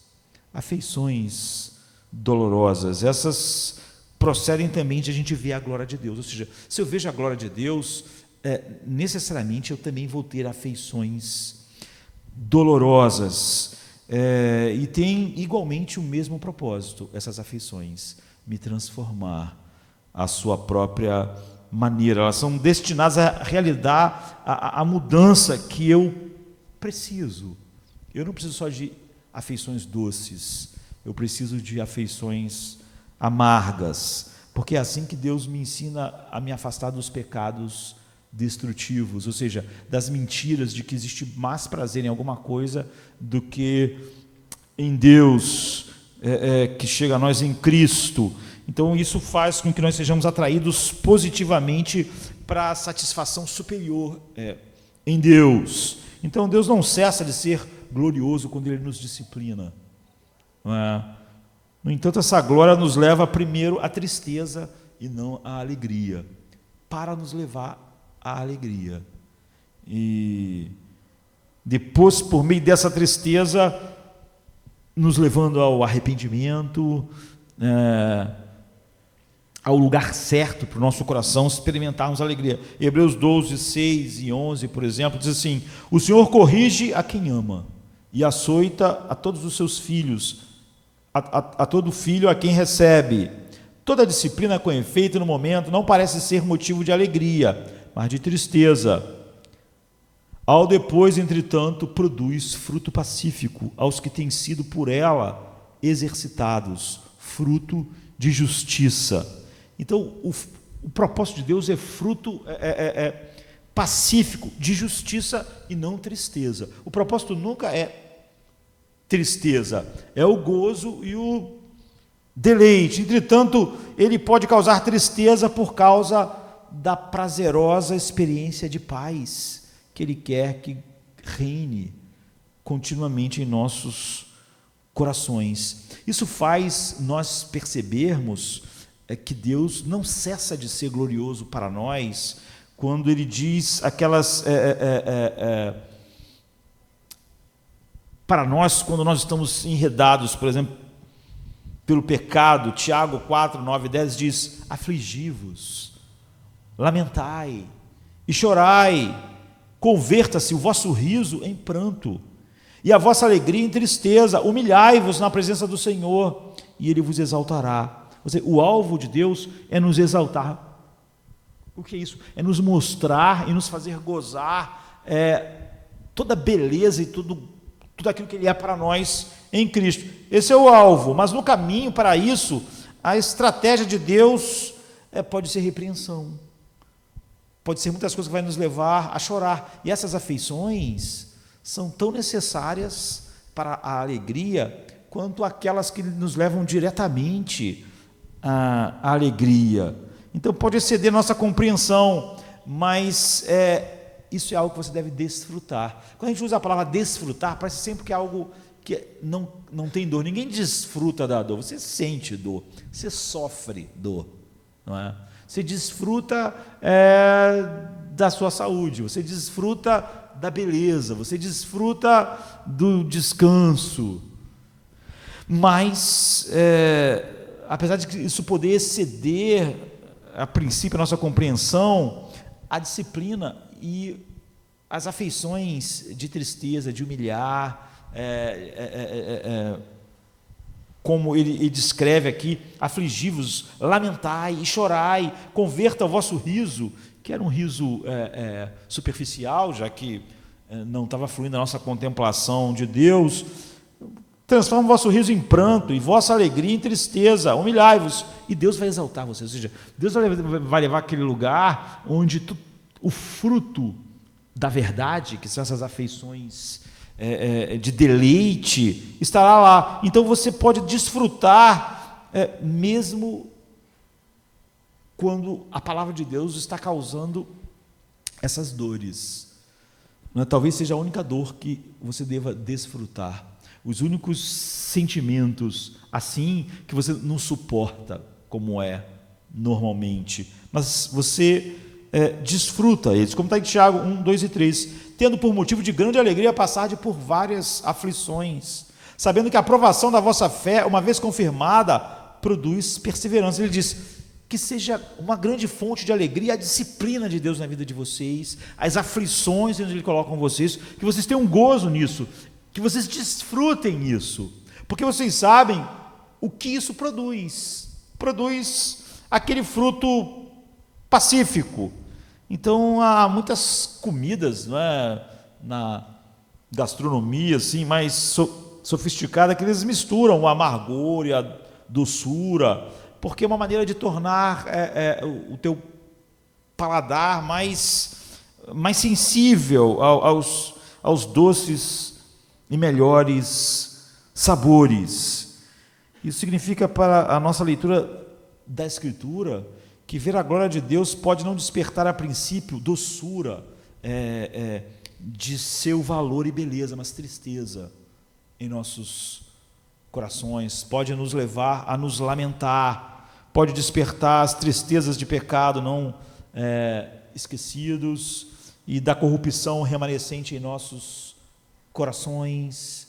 afeições dolorosas. Essas procedem também de a gente ver a glória de Deus, ou seja, se eu vejo a glória de Deus, necessariamente eu também vou ter afeições dolorosas, e tem igualmente o mesmo propósito, essas afeições, me transformar à sua própria maneira. Elas são destinadas a realizar a mudança que eu preciso. Eu não preciso só de afeições doces, eu preciso de afeições amargas, porque é assim que Deus me ensina a me afastar dos pecados destrutivos, ou seja, das mentiras de que existe mais prazer em alguma coisa do que em Deus, que chega a nós em Cristo. Então isso faz com que nós sejamos atraídos positivamente para a satisfação superior em Deus. Então Deus não cessa de ser glorioso quando Ele nos disciplina, não é? No entanto, essa glória nos leva primeiro à tristeza e não à alegria, para nos levar à alegria. E depois, por meio dessa tristeza, nos levando ao arrependimento, ao lugar certo para o nosso coração experimentarmos alegria. Hebreus 12, 6 e 11, por exemplo, diz assim: o Senhor corrige a quem ama e açoita a todos os seus filhos, a todo filho a quem recebe. Toda disciplina com efeito no momento não parece ser motivo de alegria, mas de tristeza. Ao depois, entretanto, produz fruto pacífico aos que têm sido por ela exercitados, fruto de justiça. Então, o propósito de Deus é fruto pacífico, de justiça e não tristeza. O propósito nunca é tristeza, é o gozo e o deleite. Entretanto, ele pode causar tristeza por causa da prazerosa experiência de paz que Ele quer que reine continuamente em nossos corações. Isso faz nós percebermos que Deus não cessa de ser glorioso para nós quando Ele diz aquelas para nós, quando nós estamos enredados, por exemplo, pelo pecado. Tiago 4, 9 e 10 diz: afligi-vos, lamentai e chorai, converta-se o vosso riso em pranto e a vossa alegria em tristeza, humilhai-vos na presença do Senhor e Ele vos exaltará. Ou seja, o alvo de Deus é nos exaltar. O que é isso? É nos mostrar e nos fazer gozar toda a beleza e tudo aquilo que Ele é para nós em Cristo. Esse é o alvo, mas no caminho para isso, a estratégia de Deus pode ser repreensão, pode ser muitas coisas que vai nos levar a chorar, e essas afeições são tão necessárias para a alegria quanto aquelas que nos levam diretamente à alegria. Então pode exceder nossa compreensão, mas isso é algo que você deve desfrutar. Quando a gente usa a palavra desfrutar, parece sempre que é algo que não tem dor. Ninguém desfruta da dor, você sente dor, você sofre dor, não é? Você desfruta da sua saúde, você desfruta da beleza, você desfruta do descanso. Mas, apesar de isso poder exceder, a princípio, a nossa compreensão, a disciplina e as afeições de tristeza, de humilhar, como ele descreve aqui: afligi-vos, lamentai e chorai, converta o vosso riso, que era um riso superficial, já que não estava fluindo a nossa contemplação de Deus. Transforma o vosso riso em pranto e vossa alegria em tristeza, humilhai-vos, e Deus vai exaltar vocês. Ou seja, Deus vai levar aquele lugar onde o fruto da verdade, que são essas afeições de deleite, estará lá. Então você pode desfrutar, mesmo quando a palavra de Deus está causando essas dores. Não é? Talvez seja a única dor que você deva desfrutar. Os únicos sentimentos assim que você não suporta, como é normalmente, mas você desfruta eles, como está em Tiago 1, 2 e 3, tendo por motivo de grande alegria passar por várias aflições, sabendo que a aprovação da vossa fé, uma vez confirmada, produz perseverança. Ele diz que seja uma grande fonte de alegria a disciplina de Deus na vida de vocês, as aflições onde Ele coloca vocês, que vocês tenham gozo nisso, que vocês desfrutem isso, porque vocês sabem o que isso produz. Produz aquele fruto pacífico. Então há muitas comidas, não é, na gastronomia assim, mais sofisticada, que eles misturam o amargor e a doçura, porque é uma maneira de tornar o teu paladar mais sensível aos doces e melhores sabores. Isso significa, para a nossa leitura da Escritura, que ver a glória de Deus pode não despertar a princípio doçura de seu valor e beleza, mas tristeza em nossos corações, pode nos levar a nos lamentar, pode despertar as tristezas de pecado não esquecidos e da corrupção remanescente em nossos corações.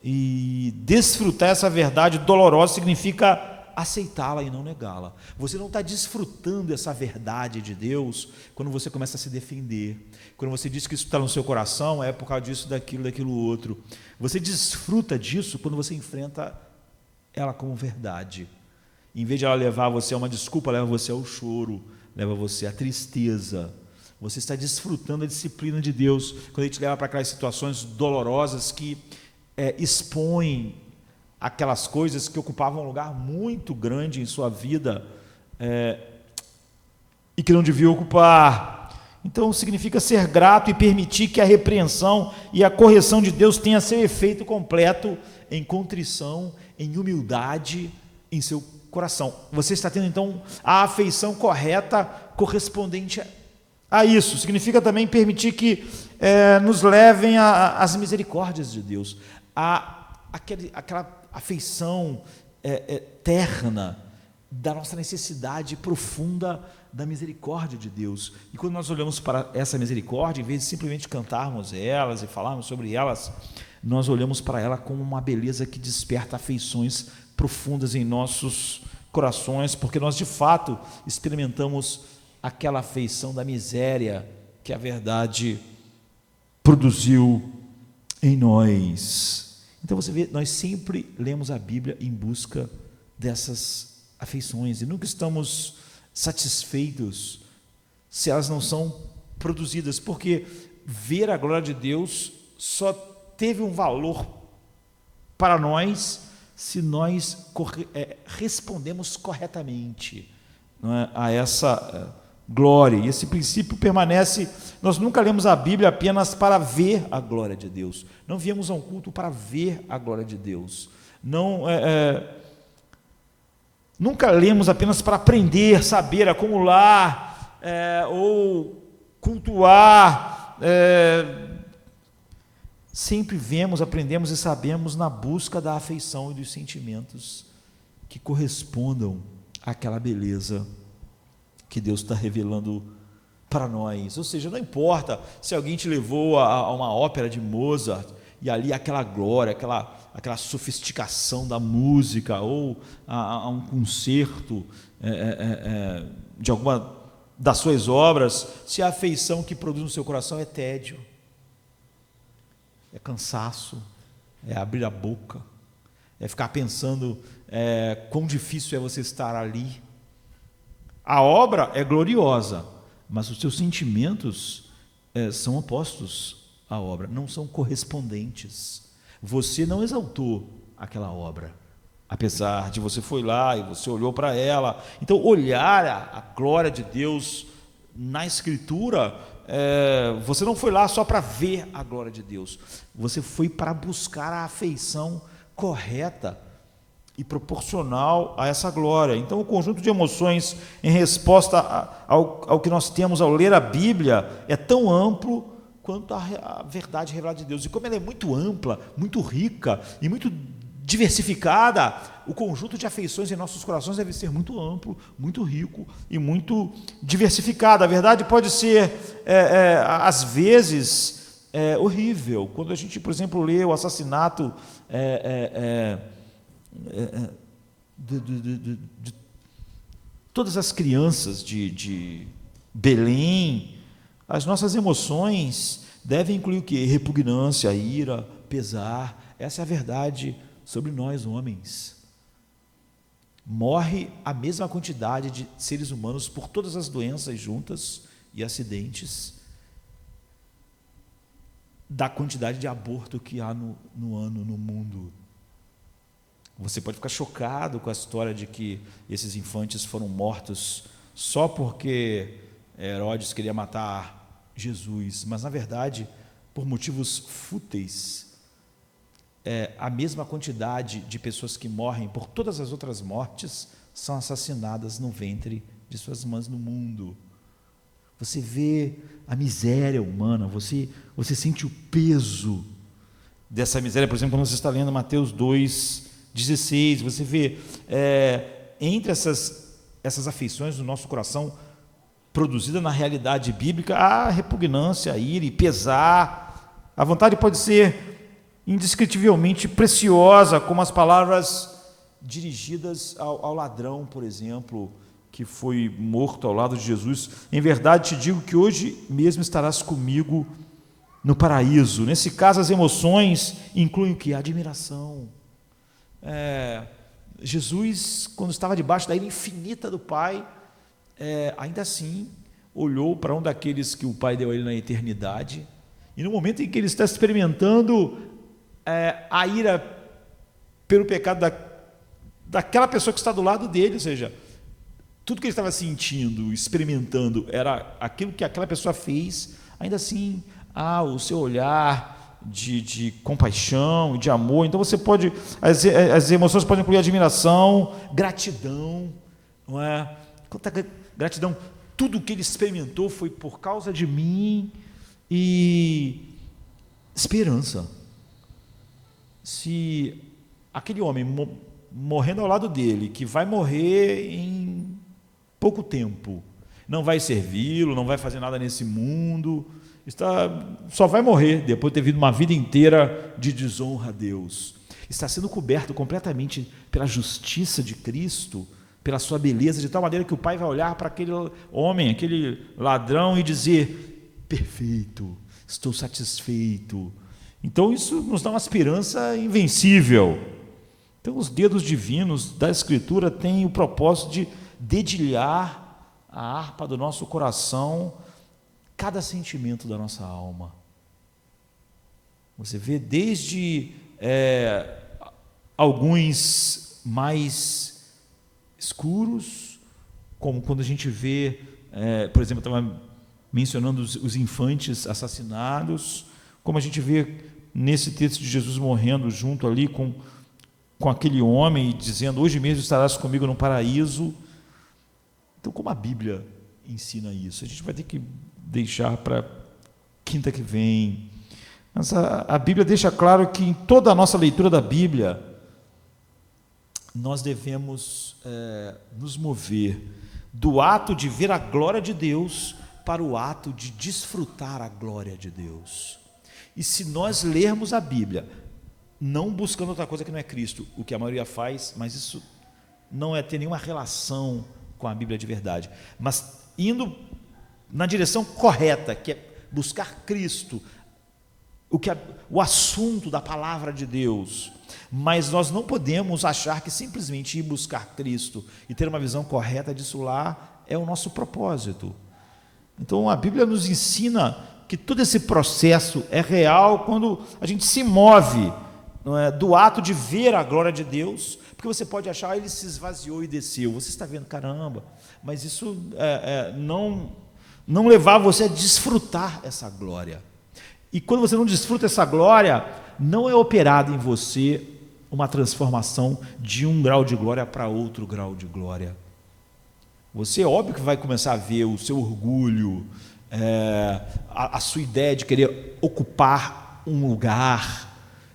E desfrutar essa verdade dolorosa significa aceitá-la e não negá-la. Você não está desfrutando essa verdade de Deus quando você começa a se defender, quando você diz que isso está no seu coração, é por causa disso, daquilo outro. Você desfruta disso quando você enfrenta ela como verdade. Em vez de ela levar você a uma desculpa, leva você ao choro, leva você à tristeza. Você está desfrutando a disciplina de Deus quando Ele te leva para aquelas situações dolorosas que expõem aquelas coisas que ocupavam um lugar muito grande em sua vida e que não deviam ocupar. Então significa ser grato e permitir que a repreensão e a correção de Deus tenha seu efeito completo em contrição, em humildade em seu coração. Você está tendo então a afeição correta correspondente a isso. Significa também permitir que nos levem às misericórdias de Deus, aquela afeição terna da nossa necessidade profunda da misericórdia de Deus. E quando nós olhamos para essa misericórdia, em vez de simplesmente cantarmos elas e falarmos sobre elas, nós olhamos para ela como uma beleza que desperta afeições profundas em nossos corações, porque nós de fato experimentamos aquela afeição da miséria que a verdade produziu em nós. Então você vê, nós sempre lemos a Bíblia em busca dessas afeições e nunca estamos satisfeitos se elas não são produzidas, porque ver a glória de Deus só teve um valor para nós se nós respondemos corretamente, não é, a essa glória. E esse princípio permanece. Nós nunca lemos a Bíblia apenas para ver a glória de Deus. Não viemos a um culto para ver a glória de Deus. Nunca lemos apenas para aprender, saber, acumular ou cultuar. Sempre vemos, aprendemos e sabemos na busca da afeição e dos sentimentos que correspondam àquela beleza que Deus está revelando para nós. Ou seja, não importa se alguém te levou a uma ópera de Mozart e ali aquela glória, aquela sofisticação da música, ou a um concerto de alguma das suas obras, se a afeição que produz no seu coração é tédio, é cansaço, é abrir a boca, ficar pensando quão difícil é você estar ali. A obra é gloriosa, mas os seus sentimentos são opostos à obra, não são correspondentes. Você não exaltou aquela obra, apesar de você foi lá e você olhou para ela. Então, olhar a glória de Deus na Escritura, você não foi lá só para ver a glória de Deus, você foi para buscar a afeição correta e proporcional a essa glória. Então, o conjunto de emoções em resposta ao que nós temos ao ler a Bíblia é tão amplo quanto a verdade revelada de Deus. E como ela é muito ampla, muito rica e muito diversificada, o conjunto de afeições em nossos corações deve ser muito amplo, muito rico e muito diversificado. A verdade pode ser, às vezes, horrível. Quando a gente, por exemplo, lê o assassinato de todas as crianças de Belém, as nossas emoções devem incluir o quê? Repugnância, ira, pesar. Essa é a verdade sobre nós, homens. Morre a mesma quantidade de seres humanos por todas as doenças juntas e acidentes da quantidade de aborto que há no ano no mundo. Você pode ficar chocado com a história de que esses infantes foram mortos só porque Herodes queria matar Jesus, mas na verdade, por motivos fúteis, a mesma quantidade de pessoas que morrem por todas as outras mortes são assassinadas no ventre de suas mães no mundo. Você vê a miséria humana, você sente o peso dessa miséria. Por exemplo, quando você está lendo Mateus 2,16, você vê entre essas afeições do nosso coração produzida na realidade bíblica, há repugnância, ira e pesar. A vontade pode ser indescritivelmente preciosa, como as palavras dirigidas ao ladrão, por exemplo, que foi morto ao lado de Jesus. Em verdade te digo que hoje mesmo estarás comigo no paraíso. Nesse caso, as emoções incluem o que? A admiração. Jesus, quando estava debaixo da ira infinita do Pai, ainda assim olhou para um daqueles que o Pai deu a ele na eternidade, e no momento em que ele está experimentando a ira pelo pecado daquela pessoa que está do lado dele, ou seja, tudo que ele estava sentindo, experimentando, era aquilo que aquela pessoa fez, ainda assim, o seu olhar de compaixão e de amor. Então você pode, as emoções podem incluir admiração, gratidão, não é? Quanta gratidão, tudo que ele experimentou foi por causa de mim, e esperança. Se aquele homem morrendo ao lado dele, que vai morrer em pouco tempo, não vai servi-lo, não vai fazer nada nesse mundo, só vai morrer depois de ter vivido uma vida inteira de desonra a Deus, está sendo coberto completamente pela justiça de Cristo, pela sua beleza, de tal maneira que o Pai vai olhar para aquele homem, aquele ladrão, e dizer: perfeito, estou satisfeito. Então isso nos dá uma esperança invencível. Então os dedos divinos da Escritura têm o propósito de dedilhar a harpa do nosso coração, cada sentimento da nossa alma. Você vê desde alguns mais escuros, como quando a gente vê, por exemplo, eu estava mencionando os infantes assassinados, como a gente vê nesse texto de Jesus morrendo junto ali com aquele homem, dizendo: hoje mesmo estarás comigo no paraíso. Então, como a Bíblia ensina isso? A gente vai ter que deixar para quinta que vem. Mas a Bíblia deixa claro que em toda a nossa leitura da Bíblia, nós devemos nos mover do ato de ver a glória de Deus para o ato de desfrutar a glória de Deus. E se nós lermos a Bíblia, não buscando outra coisa que não é Cristo, o que a maioria faz, mas isso não ter nenhuma relação com a Bíblia de verdade, mas indo na direção correta, que é buscar Cristo, o assunto da palavra de Deus, mas nós não podemos achar que simplesmente ir buscar Cristo e ter uma visão correta disso lá é o nosso propósito. Então a Bíblia nos ensina que todo esse processo é real quando a gente se move, não é, do ato de ver a glória de Deus, porque você pode achar, ele se esvaziou e desceu, você está vendo, caramba, mas isso não levar você a desfrutar essa glória. E quando você não desfruta essa glória, não é operado em você uma transformação de um grau de glória para outro grau de glória. Você, óbvio que vai começar a ver o seu orgulho, a sua ideia de querer ocupar um lugar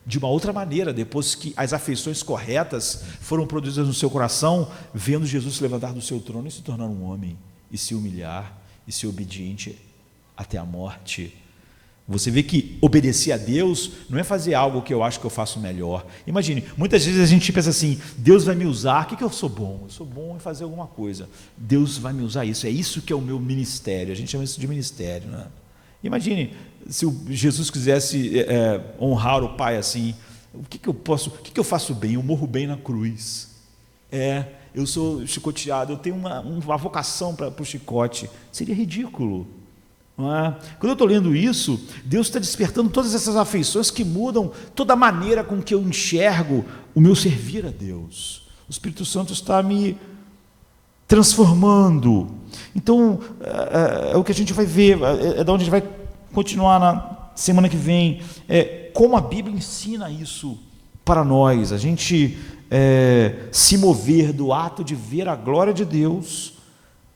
de uma outra maneira, depois que as afeições corretas foram produzidas no seu coração, vendo Jesus se levantar do seu trono e se tornar um homem, e se humilhar, e ser obediente até a morte. Você vê que obedecer a Deus não é fazer algo que eu acho que eu faço melhor. Imagine, muitas vezes a gente pensa assim, Deus vai me usar, o que eu sou bom? Eu sou bom em fazer alguma coisa. Deus vai me usar isso, é isso que é o meu ministério. A gente chama isso de ministério, né? Imagine, se Jesus quisesse honrar o Pai assim, o que eu faço bem? Eu morro bem na cruz. Eu sou chicoteado, eu tenho uma vocação para o chicote. Seria ridículo. Não é? Quando eu estou lendo isso, Deus está despertando todas essas afeições que mudam toda a maneira com que eu enxergo o meu servir a Deus. O Espírito Santo está me transformando. Então, é o que a gente vai ver, é da onde a gente vai continuar na semana que vem, como a Bíblia ensina isso para nós, a gente se mover do ato de ver a glória de Deus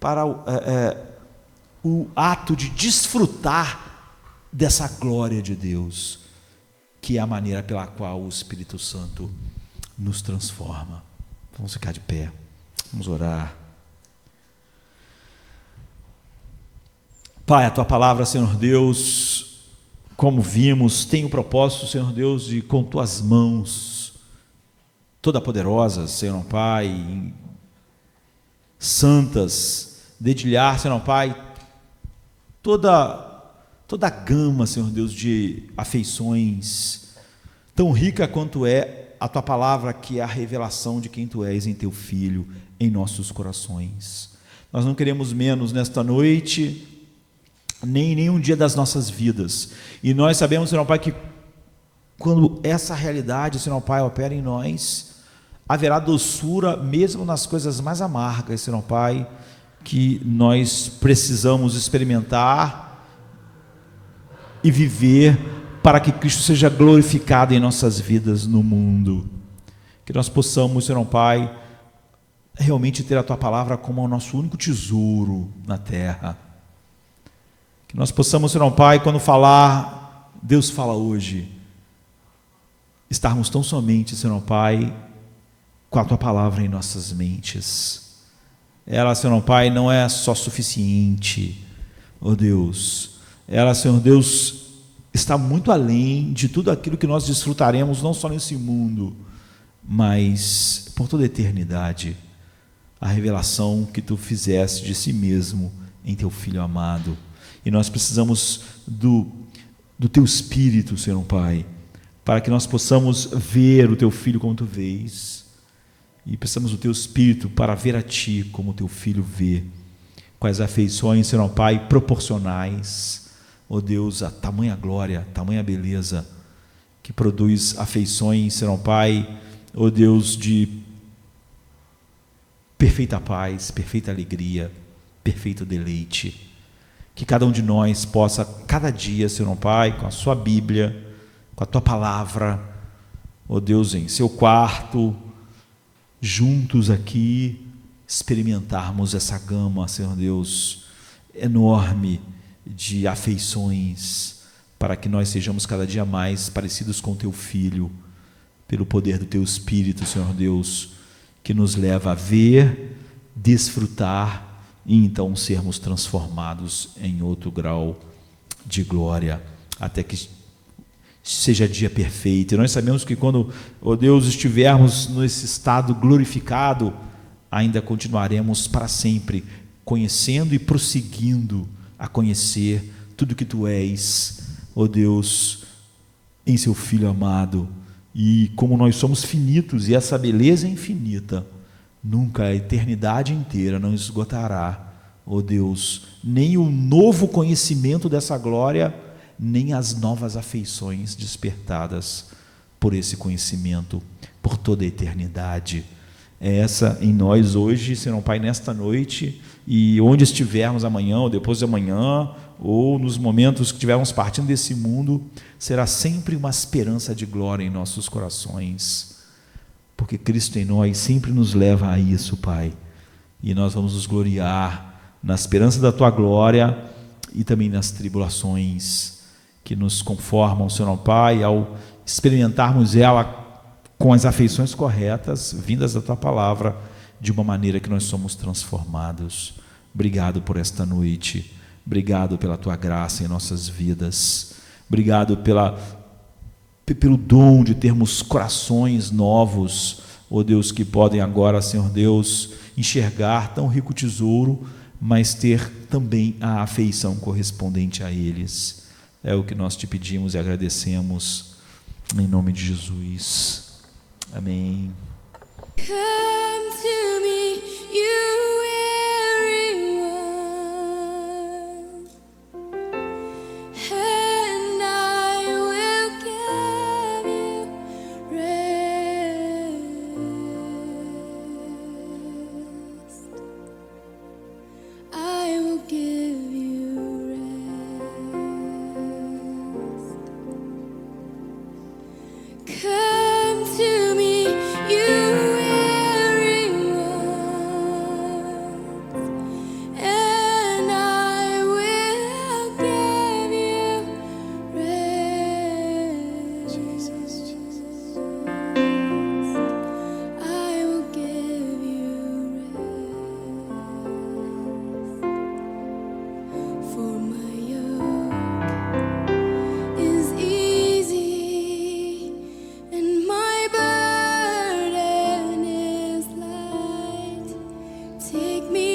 para o ato de desfrutar dessa glória de Deus, que é a maneira pela qual o Espírito Santo nos transforma. Vamos ficar de pé, vamos orar. Pai, a Tua palavra, Senhor Deus, como vimos, tem o propósito, Senhor Deus, de com Tuas mãos, toda poderosas, Senhor Pai, santas, dedilhar, Senhor Pai, toda a gama, Senhor Deus, de afeições, tão rica quanto é a Tua palavra, que é a revelação de quem Tu és em Teu Filho, em nossos corações. Nós não queremos menos nesta noite, nem nenhum dia das nossas vidas. E nós sabemos, Senhor Pai, que quando essa realidade, Senhor Pai, opera em nós, haverá doçura mesmo nas coisas mais amargas, Senhor Pai, que nós precisamos experimentar e viver para que Cristo seja glorificado em nossas vidas no mundo. Que nós possamos, Senhor Pai, realmente ter a Tua palavra como o nosso único tesouro na terra. Que nós possamos, Senhor Pai, quando falar, Deus fala hoje, estarmos tão somente, Senhor Pai, com a Tua palavra em nossas mentes. Ela, Senhor Pai, não é só suficiente, ó Deus. Ela, Senhor Deus, está muito além de tudo aquilo que nós desfrutaremos, não só nesse mundo, mas por toda a eternidade. A revelação que Tu fizeste de Si mesmo em Teu Filho amado. E nós precisamos do Teu Espírito, Senhor Pai, para que nós possamos ver o Teu Filho como Tu vês. E precisamos do Teu Espírito para ver a Ti como o Teu Filho vê. Com as afeições, Senhor Pai, proporcionais, ó Deus, a tamanha glória, tamanha beleza, que produz afeições, Senhor Pai, ó Deus, de perfeita paz, perfeita alegria, perfeito deleite. Que cada um de nós possa, cada dia, Senhor Pai, com a Sua Bíblia, com a Tua palavra, ó Deus, em seu quarto, juntos aqui, experimentarmos essa gama, Senhor Deus, enorme de afeições, para que nós sejamos cada dia mais parecidos com Teu Filho, pelo poder do Teu Espírito, Senhor Deus, que nos leva a ver, desfrutar, e então sermos transformados em outro grau de glória, até que seja dia perfeito. E nós sabemos que quando, ó Deus, estivermos nesse estado glorificado, ainda continuaremos para sempre conhecendo e prosseguindo a conhecer tudo que Tu és, ó Deus, em seu Filho amado. E como nós somos finitos e essa beleza é infinita, nunca a eternidade inteira não esgotará, ó Deus, nem o novo conhecimento dessa glória, nem as novas afeições despertadas por esse conhecimento por toda a eternidade. É essa em nós hoje, Senhor Pai, nesta noite, e onde estivermos amanhã ou depois de amanhã, ou nos momentos que estivermos partindo desse mundo, será sempre uma esperança de glória em nossos corações, porque Cristo em nós sempre nos leva a isso, Pai, e nós vamos nos gloriar na esperança da Tua glória e também nas tribulações que nos conformam, Senhor Pai, ao experimentarmos ela com as afeições corretas, vindas da Tua palavra, de uma maneira que nós somos transformados. Obrigado por esta noite, obrigado pela Tua graça em nossas vidas, obrigado pelo dom de termos corações novos, ó Deus, que podem agora, Senhor Deus, enxergar tão rico tesouro, mas ter também a afeição correspondente a eles. É o que nós te pedimos e agradecemos, em nome de Jesus. Amém. Come to me, you weary one, and I will give you rest. I will give you rest. Come to me, you weary ones, and I will give you rest. I will give you rest. For my yoke is easy and my burden is light. Take me